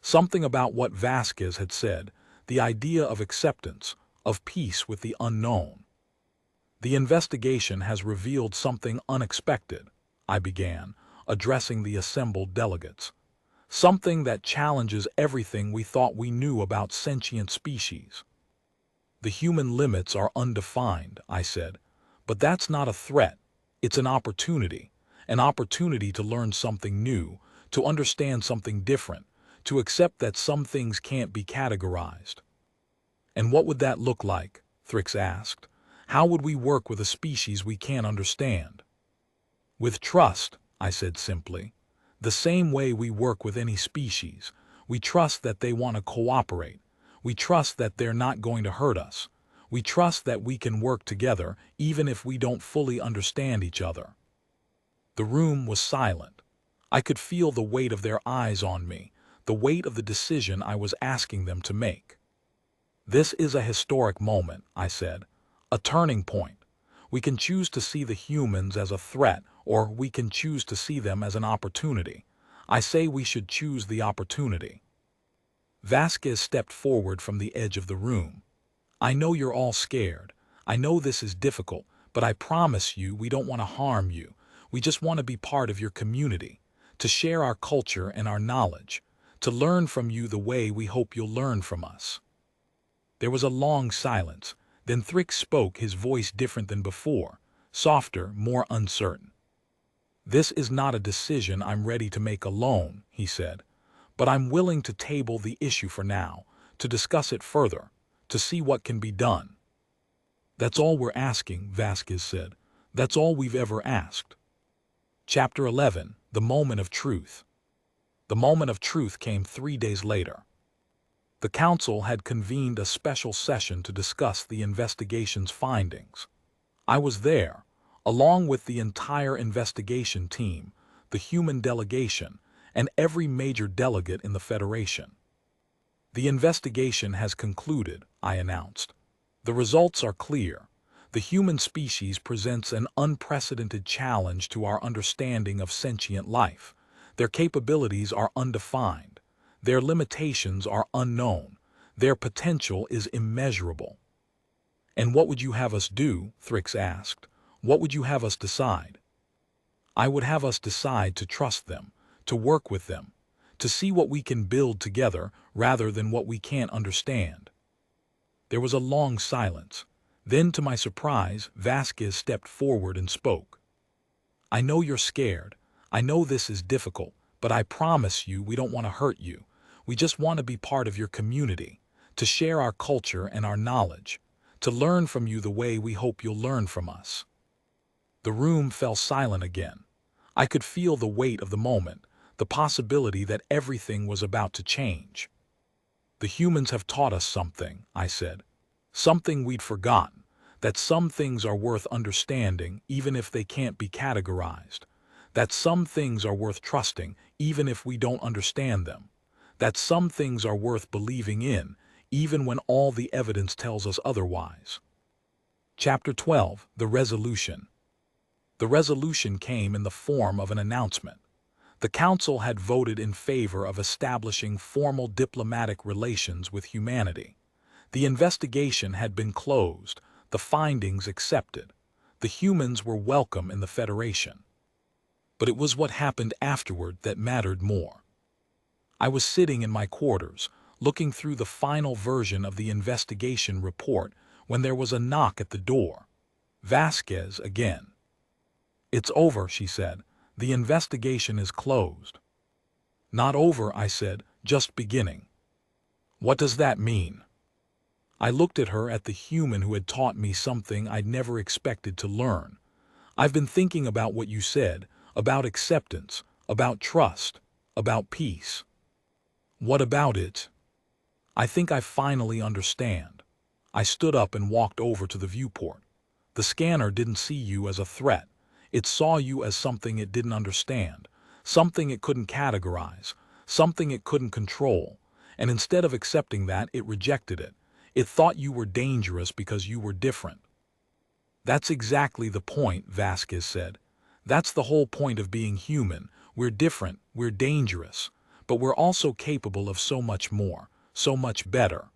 Something about what Vasquez had said, the idea of acceptance, of peace with the unknown. "The investigation has revealed something unexpected," I began, addressing the assembled delegates. "Something that challenges everything we thought we knew about sentient species." "The human limits are undefined," I said. "But that's not a threat. It's an opportunity to learn something new, to understand something different, to accept that some things can't be categorized." "And what would that look like?" Thrix asked. "How would we work with a species we can't understand?" "With trust," I said simply. "The same way we work with any species. We trust that they want to cooperate. We trust that they're not going to hurt us. We trust that we can work together even if we don't fully understand each other." The room was silent. I could feel the weight of their eyes on me, the weight of the decision I was asking them to make. "This is a historic moment," I said. "A turning point. We can choose to see the humans as a threat, or we can choose to see them as an opportunity. I say we should choose the opportunity." Vasquez stepped forward from the edge of the room. "I know you're all scared. I know this is difficult, but I promise you we don't want to harm you. We just want to be part of your community, to share our culture and our knowledge, to learn from you the way we hope you'll learn from us." There was a long silence. Then Thrix spoke, his voice different than before, softer, more uncertain. "This is not a decision I'm ready to make alone," he said. but I'm willing to table the issue for now, to discuss it further, to see what can be done. That's all we're asking, Vasquez said. That's all we've ever asked. Chapter 11, The Moment of Truth. The moment of truth came 3 days later. The council had convened a special session to discuss the investigation's findings. I was there, along with the entire investigation team, the human delegation, and every major delegate in the Federation. The investigation has concluded, I announced. The results are clear. The human species presents an unprecedented challenge to our understanding of sentient life. Their capabilities are undefined. Their limitations are unknown. Their potential is immeasurable. And what would you have us do? Thrix asked. What would you have us decide? I would have us decide to trust them, to work with them, to see what we can build together rather than what we can't understand. There was a long silence. Then, to my surprise, Vasquez stepped forward and spoke. I know you're scared. I know this is difficult, but I promise you we don't want to hurt you. We just want to be part of your community, to share our culture and our knowledge, to learn from you the way we hope you'll learn from us. The room fell silent again. I could feel the weight of the moment, the possibility that everything was about to change. The humans have taught us something, I said. Something we'd forgotten, that some things are worth understanding even if they can't be categorized, that some things are worth trusting even if we don't understand them, that some things are worth believing in even when all the evidence tells us otherwise. Chapter 12, The Resolution. The resolution came in the form of an announcement. The Council had voted in favor of establishing formal diplomatic relations with humanity. The investigation had been closed, the findings accepted. The humans were welcome in the Federation. But it was what happened afterward that mattered more. I was sitting in my quarters, looking through the final version of the investigation report when there was a knock at the door. Vasquez again. It's over, she said. The investigation is closed. Not over, I said, just beginning. What does that mean? I looked at her, at the human who had taught me something I'd never expected to learn. I've been thinking about what you said, about acceptance, about trust, about peace. What about it? I think I finally understand. I stood up and walked over to the viewport. The scanner didn't see you as a threat. It saw you as something it didn't understand, something it couldn't categorize, something it couldn't control, and instead of accepting that, it rejected it. It thought you were dangerous because you were different. That's exactly the point, Vasquez said. That's the whole point of being human. We're different, we're dangerous, but we're also capable of so much more, so much better.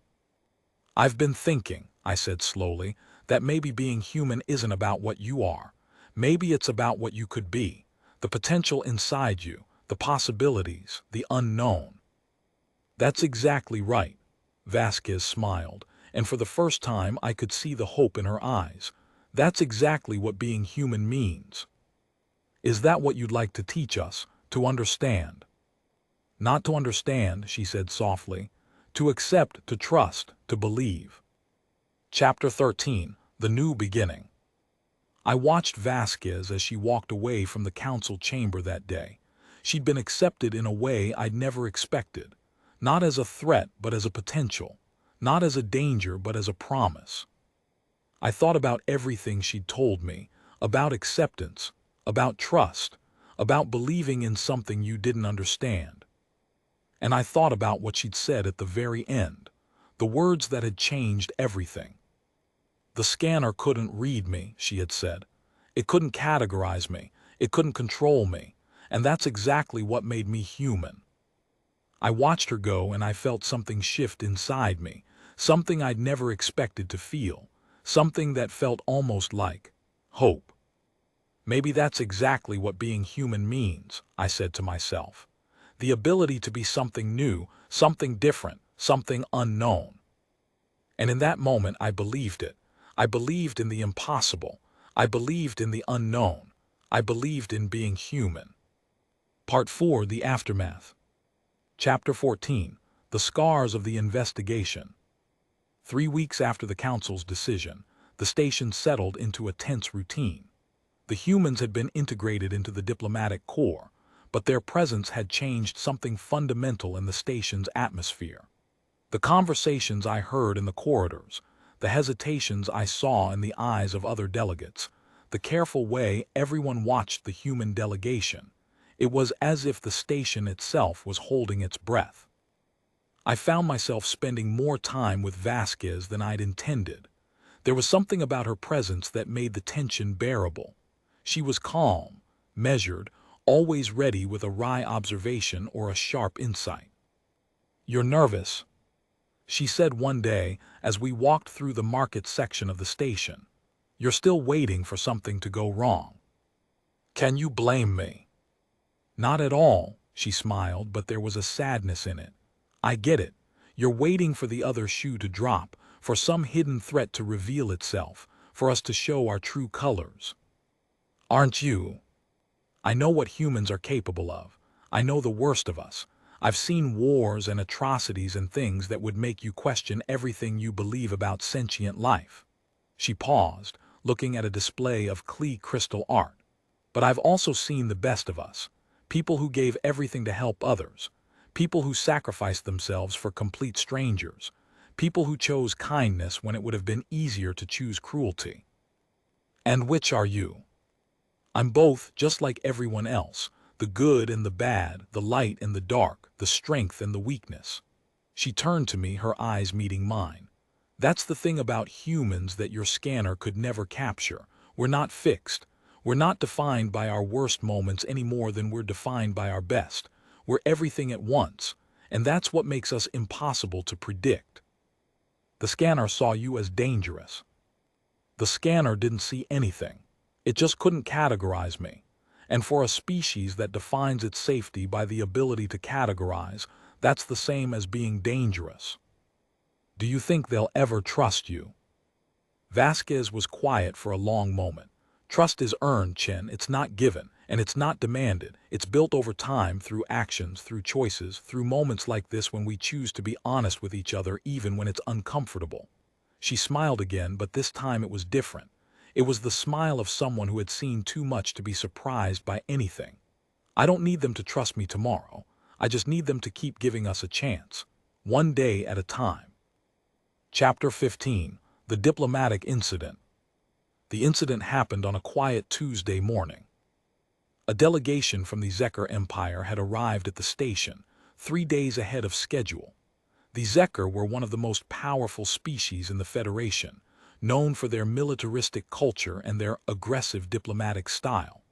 I've been thinking, I said slowly, that maybe being human isn't about what you are. Maybe it's about what you could be, the potential inside you, the possibilities, the unknown. That's exactly right. Vasquez smiled, and for the first time I could see the hope in her eyes. That's exactly what being human means. Is that what you'd like to teach us, to understand? Not to understand, she said softly. To accept, to trust, to believe. Chapter 13, The New Beginning. I watched Vasquez as she walked away from the council chamber that day. She'd been accepted in a way I'd never expected. Not as a threat, but as a potential. Not as a danger, but as a promise. I thought about everything she'd told me, about acceptance, about trust, about believing in something you didn't understand. And I thought about what she'd said at the very end, the words that had changed everything. The scanner couldn't read me, she had said. It couldn't categorize me, it couldn't control me, and that's exactly what made me human. I watched her go and I felt something shift inside me, something I'd never expected to feel, something that felt almost like hope. Maybe that's exactly what being human means, I said to myself. The ability to be something new, something different, something unknown. And in that moment I believed it. I believed in the impossible. I believed in the unknown. I believed in being human. Part 4, The Aftermath. Chapter 14. The Scars of the Investigation. 3 weeks after the Council's decision, the station settled into a tense routine. The humans had been integrated into the diplomatic corps, but their presence had changed something fundamental in the station's atmosphere. The conversations I heard in the corridors, the hesitations I saw in the eyes of other delegates, the careful way everyone watched the human delegation, it was as if the station itself was holding its breath. I found myself spending more time with Vasquez than I'd intended. There was something about her presence that made the tension bearable. She was calm, measured, always ready with a wry observation or a sharp insight. "You're nervous," she said one day as we walked through the market section of the station. "You're still waiting for something to go wrong." "Can you blame me?" "Not at all," she smiled, but there was a sadness in it. "I get it. You're waiting for the other shoe to drop, for some hidden threat to reveal itself, for us to show our true colors. Aren't you? I know what humans are capable of. I know the worst of us. I've seen wars and atrocities and things that would make you question everything you believe about sentient life." She paused, looking at a display of Klee crystal art. "But I've also seen the best of us. People who gave everything to help others. People who sacrificed themselves for complete strangers. People who chose kindness when it would have been easier to choose cruelty. And which are you?" "I'm both, just like everyone else. The good and the bad, the light and the dark, the strength and the weakness." She turned to me, her eyes meeting mine. "That's the thing about humans that your scanner could never capture. We're not fixed. We're not defined by our worst moments any more than we're defined by our best. We're everything at once, and that's what makes us impossible to predict." "The scanner saw you as dangerous." "The scanner didn't see anything. It just couldn't categorize me. And for a species that defines its safety by the ability to categorize, that's the same as being dangerous." "Do you think they'll ever trust you?" Vasquez was quiet for a long moment. "Trust is earned, Chen. It's not given, and it's not demanded. It's built over time through actions, through choices, through moments like this when we choose to be honest with each other even when it's uncomfortable." She smiled again, but this time it was different. It was the smile of someone who had seen too much to be surprised by anything. "I don't need them to trust me tomorrow. I just need them to keep giving us a chance. One day at a time." Chapter 15. The Diplomatic Incident. The incident happened on a quiet Tuesday morning. A delegation from the Zeker Empire had arrived at the station, 3 days ahead of schedule. The Zeker were one of the most powerful species in the Federation, known for their militaristic culture and their aggressive diplomatic style.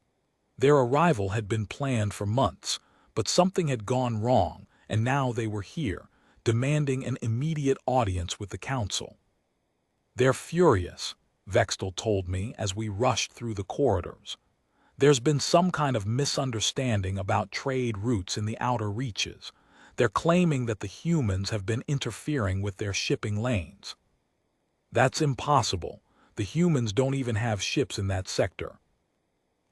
Their arrival had been planned for months, but something had gone wrong, and now they were here, demanding an immediate audience with the Council. "They're furious," Vextel told me as we rushed through the corridors. "There's been some kind of misunderstanding about trade routes in the outer reaches. They're claiming that the humans have been interfering with their shipping lanes." "That's impossible. The humans don't even have ships in that sector."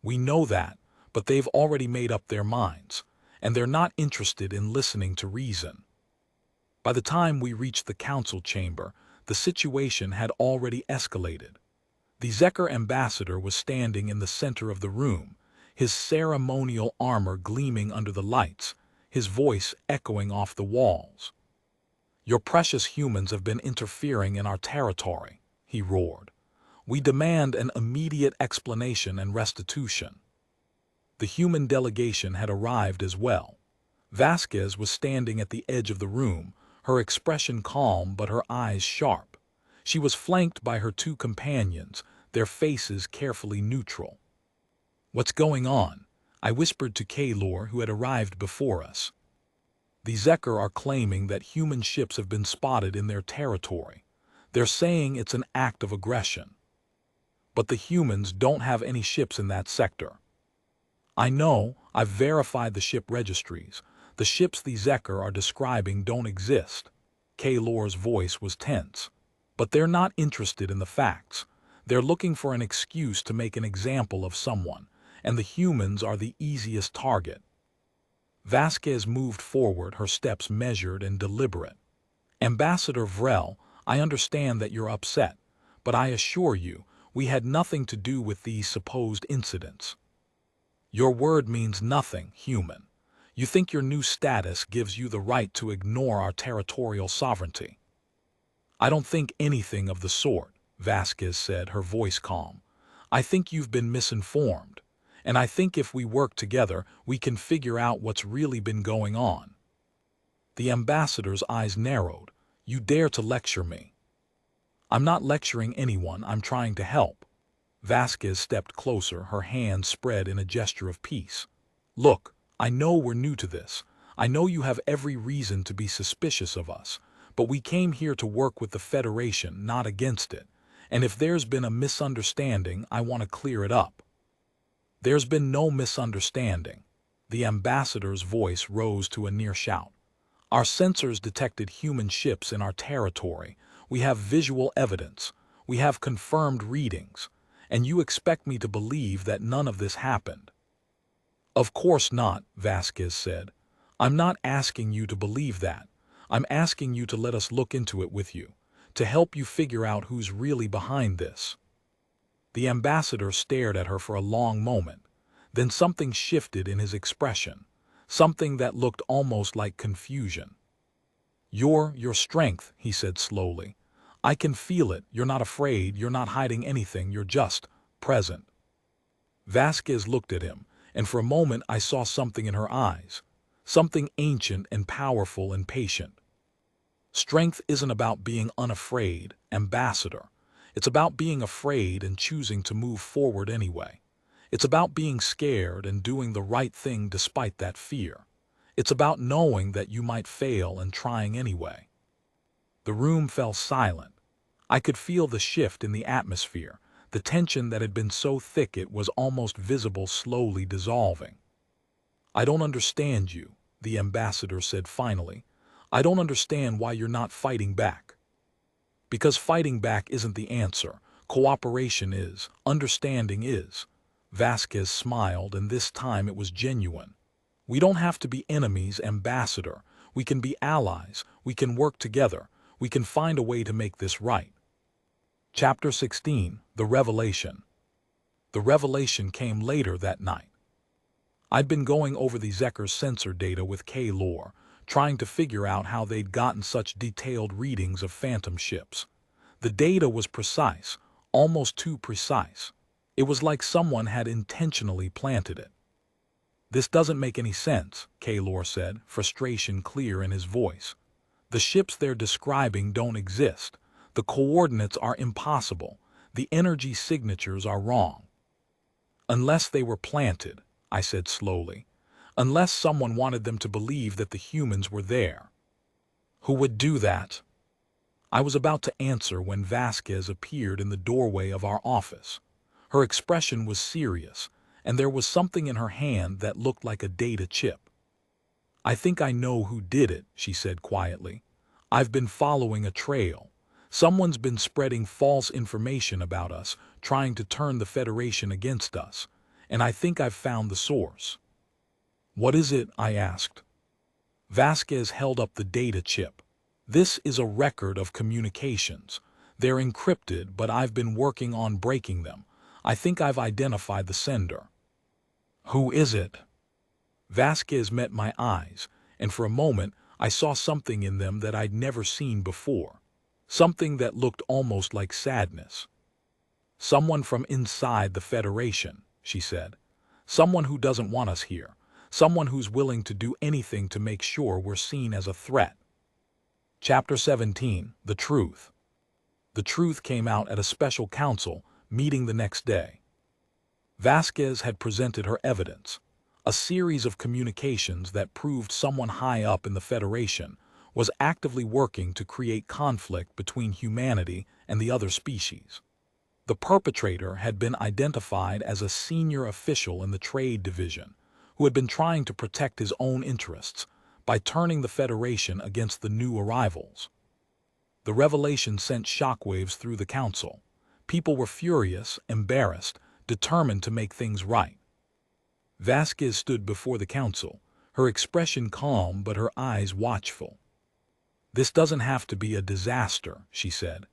"We know that, but they've already made up their minds, and they're not interested in listening to reason." By the time we reached the council chamber, the situation had already escalated. The Zeker ambassador was standing in the center of the room, his ceremonial armor gleaming under the lights, his voice echoing off the walls. "Your precious humans have been interfering in our territory," he roared. "We demand an immediate explanation and restitution." The human delegation had arrived as well. Vasquez was standing at the edge of the room, her expression calm but her eyes sharp. She was flanked by her 2 companions, their faces carefully neutral. "What's going on?" I whispered to Kaylor, who had arrived before us. "The Zeker are claiming that human ships have been spotted in their territory. They're saying it's an act of aggression. But the humans don't have any ships in that sector." "I know, I've verified the ship registries. The ships the Zeker are describing don't exist." Kaylor's voice was tense. "But they're not interested in the facts. They're looking for an excuse to make an example of someone, and the humans are the easiest target." Vasquez moved forward, her steps measured and deliberate. Ambassador Vrel, I understand that you're upset, but I assure you, we had nothing to do with these supposed incidents. Your word means nothing, human. You think your new status gives you the right to ignore our territorial sovereignty. I don't think anything of the sort, Vasquez said, her voice calm. I think you've been misinformed, and I think if we work together, we can figure out what's really been going on. The ambassador's eyes narrowed. You dare to lecture me? I'm not lecturing anyone, I'm trying to help. Vasquez stepped closer, her hands spread in a gesture of peace. Look, I know we're new to this. I know you have every reason to be suspicious of us, but we came here to work with the Federation, not against it. And if there's been a misunderstanding, I want to clear it up. There's been no misunderstanding. The ambassador's voice rose to a near shout. Our sensors detected human ships in our territory. We have visual evidence. We have confirmed readings. And you expect me to believe that none of this happened? Of course not, Vasquez said. I'm not asking you to believe that. I'm asking you to let us look into it with you, to help you figure out who's really behind this. The ambassador stared at her for a long moment. Then something shifted in his expression, something that looked almost like confusion. Your strength, he said slowly. I can feel it. You're not afraid. You're not hiding anything. You're just present. Vasquez looked at him, and for a moment I saw something in her eyes, something ancient and powerful and patient. Strength isn't about being unafraid, ambassador. It's about being afraid and choosing to move forward anyway. It's about being scared and doing the right thing despite that fear. It's about knowing that you might fail and trying anyway. The room fell silent. I could feel the shift in the atmosphere, the tension that had been so thick it was almost visible slowly dissolving. I don't understand you, the ambassador said finally. I don't understand why you're not fighting back. Because fighting back isn't the answer. Cooperation is. Understanding is. Vasquez smiled, and this time it was genuine. We don't have to be enemies, ambassador. We can be allies. We can work together. We can find a way to make this right. Chapter 16, The Revelation. The revelation came later that night. I'd been going over the Zekker's sensor data with K-Lore, trying to figure out how they'd gotten such detailed readings of phantom ships. The data was precise, almost too precise. It was like someone had intentionally planted it. This doesn't make any sense, K-Lore said, frustration clear in his voice. The ships they're describing don't exist. The coordinates are impossible. The energy signatures are wrong. Unless they were planted, I said slowly. Unless someone wanted them to believe that the humans were there. Who would do that? I was about to answer when Vasquez appeared in the doorway of our office. Her expression was serious, and there was something in her hand that looked like a data chip. I think I know who did it, she said quietly. I've been following a trail. Someone's been spreading false information about us, trying to turn the Federation against us, and I think I've found the source. What is it? I asked. Vasquez held up the data chip. This is a record of communications. They're encrypted, but I've been working on breaking them. I think I've identified the sender. Who is it? Vasquez met my eyes, and for a moment I saw something in them that I'd never seen before. Something that looked almost like sadness. Someone from inside the Federation, she said. Someone who doesn't want us here. Someone who's willing to do anything to make sure we're seen as a threat. Chapter 17, The Truth. The truth came out at a special council meeting the next day. Vasquez had presented her evidence, a series of communications that proved someone high up in the Federation was actively working to create conflict between humanity and the other species. The perpetrator had been identified as a senior official in the trade division who had been trying to protect his own interests by turning the Federation against the new arrivals. The revelation sent shockwaves through the council. People were furious, embarrassed, determined to make things right. Vasquez stood before the council, her expression calm but her eyes watchful. "This doesn't have to be a disaster," she said.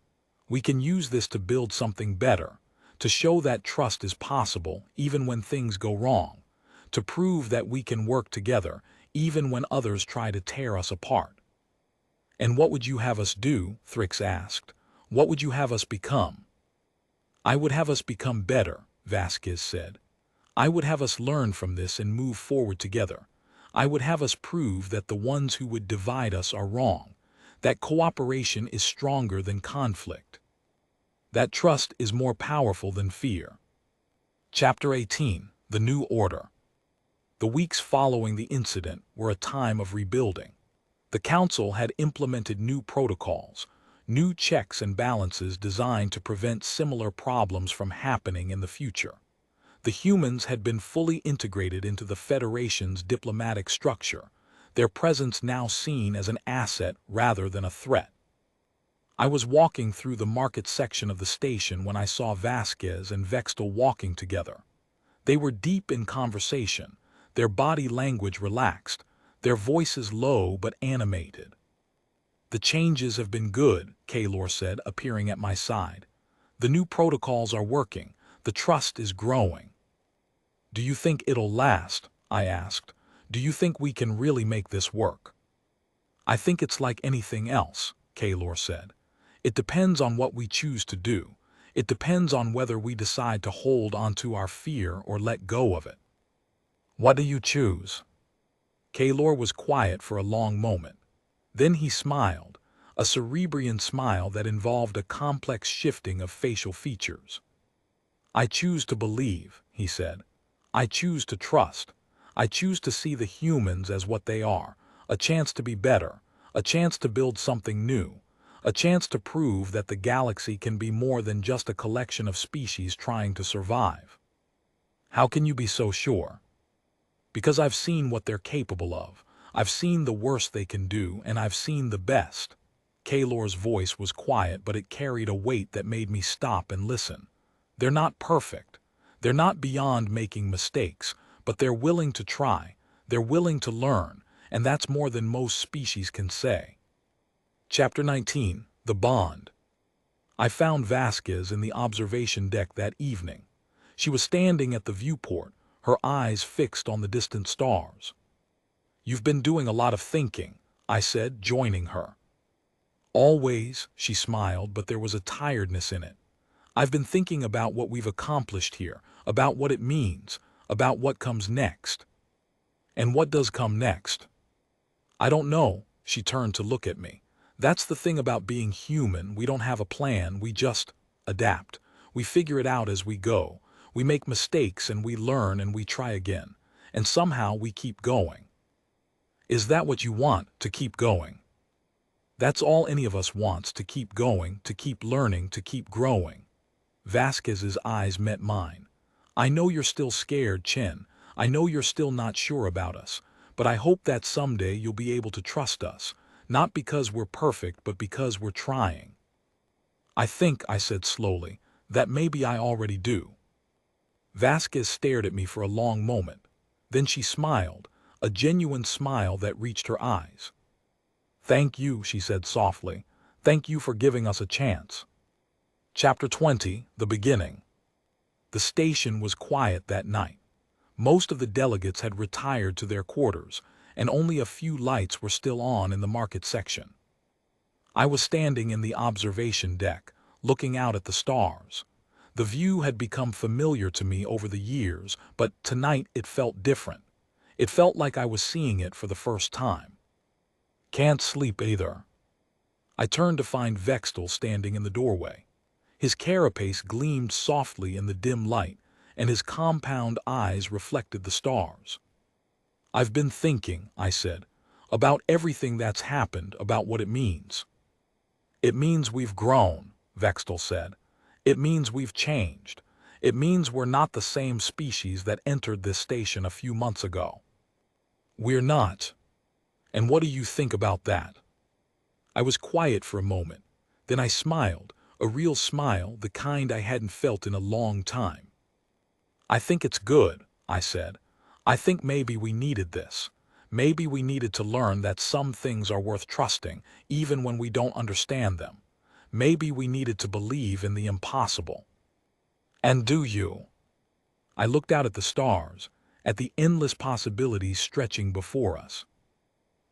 "We can use this to build something better, to show that trust is possible even when things go wrong, to prove that we can work together even when others try to tear us apart." "And what would you have us do?" Thrix asked. "What would you have us become?" "I would have us become better," Vasquez said. "I would have us learn from this and move forward together. I would have us prove that the ones who would divide us are wrong, that cooperation is stronger than conflict, that trust is more powerful than fear." Chapter 18: The New Order. The weeks following the incident were a time of rebuilding. The Council had implemented new protocols, new checks and balances designed to prevent similar problems from happening in the future. The humans had been fully integrated into the Federation's diplomatic structure, their presence now seen as an asset rather than a threat. I was walking through the market section of the station when I saw Vasquez and Vextel walking together. They were deep in conversation, their body language relaxed, their voices low but animated. "The changes have been good," Kaylor said, appearing at my side. "The new protocols are working. The trust is growing." "Do you think it'll last?" I asked. "Do you think we can really make this work?" "I think it's like anything else," Kaylor said. "It depends on what we choose to do. It depends on whether we decide to hold onto our fear or let go of it." "What do you choose?" Kaylor was quiet for a long moment. Then he smiled, a cerebrian smile that involved a complex shifting of facial features. "I choose to believe," he said. "I choose to trust. I choose to see the humans as what they are, a chance to be better, a chance to build something new, a chance to prove that the galaxy can be more than just a collection of species trying to survive." "How can you be so sure?" "Because I've seen what they're capable of. I've seen the worst they can do, and I've seen the best." Kaylor's voice was quiet, but it carried a weight that made me stop and listen. "They're not perfect. They're not beyond making mistakes, but they're willing to try. They're willing to learn, and that's more than most species can say." Chapter 19: The Bond. I found Vasquez in the observation deck that evening. She was standing at the viewport, her eyes fixed on the distant stars. "You've been doing a lot of thinking," I said, joining her. "Always," she smiled, but there was a tiredness in it. "I've been thinking about what we've accomplished here, about what it means, about what comes next." "And what does come next?" "I don't know." She turned to look at me. "That's the thing about being human. We don't have a plan. We just adapt. We figure it out as we go. We make mistakes and we learn and we try again. And somehow we keep going." "Is that what you want, to keep going?" "That's all any of us wants, to keep going, to keep learning, to keep growing." Vasquez's eyes met mine. "I know you're still scared, Chen. I know you're still not sure about us. But I hope that someday you'll be able to trust us, not because we're perfect, but because we're trying." "I think," I said slowly, "that maybe I already do." Vasquez stared at me for a long moment. Then she smiled, a genuine smile that reached her eyes. "Thank you," she said softly. "Thank you for giving us a chance." Chapter 20: The Beginning. The station was quiet that night. Most of the delegates had retired to their quarters, and only a few lights were still on in the market section. I was standing in the observation deck, looking out at the stars. The view had become familiar to me over the years, but tonight it felt different. It felt like I was seeing it for the first time. "Can't sleep either." I turned to find Vextel standing in the doorway. His carapace gleamed softly in the dim light, and his compound eyes reflected the stars. "I've been thinking," I said, "about everything that's happened, about what it means." "It means we've grown," Vextel said. "It means we've changed. It means we're not the same species that entered this station a few months ago." "We're not. And what do you think about that?" I was quiet for a moment. Then I smiled, a real smile, the kind I hadn't felt in a long time. "I think it's good," I said. "I think maybe we needed this. Maybe we needed to learn that some things are worth trusting, even when we don't understand them. Maybe we needed to believe in the impossible. And do you? I looked out at the stars, at the endless possibilities stretching before us.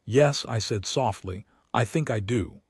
Yes, I said softly, I think I do.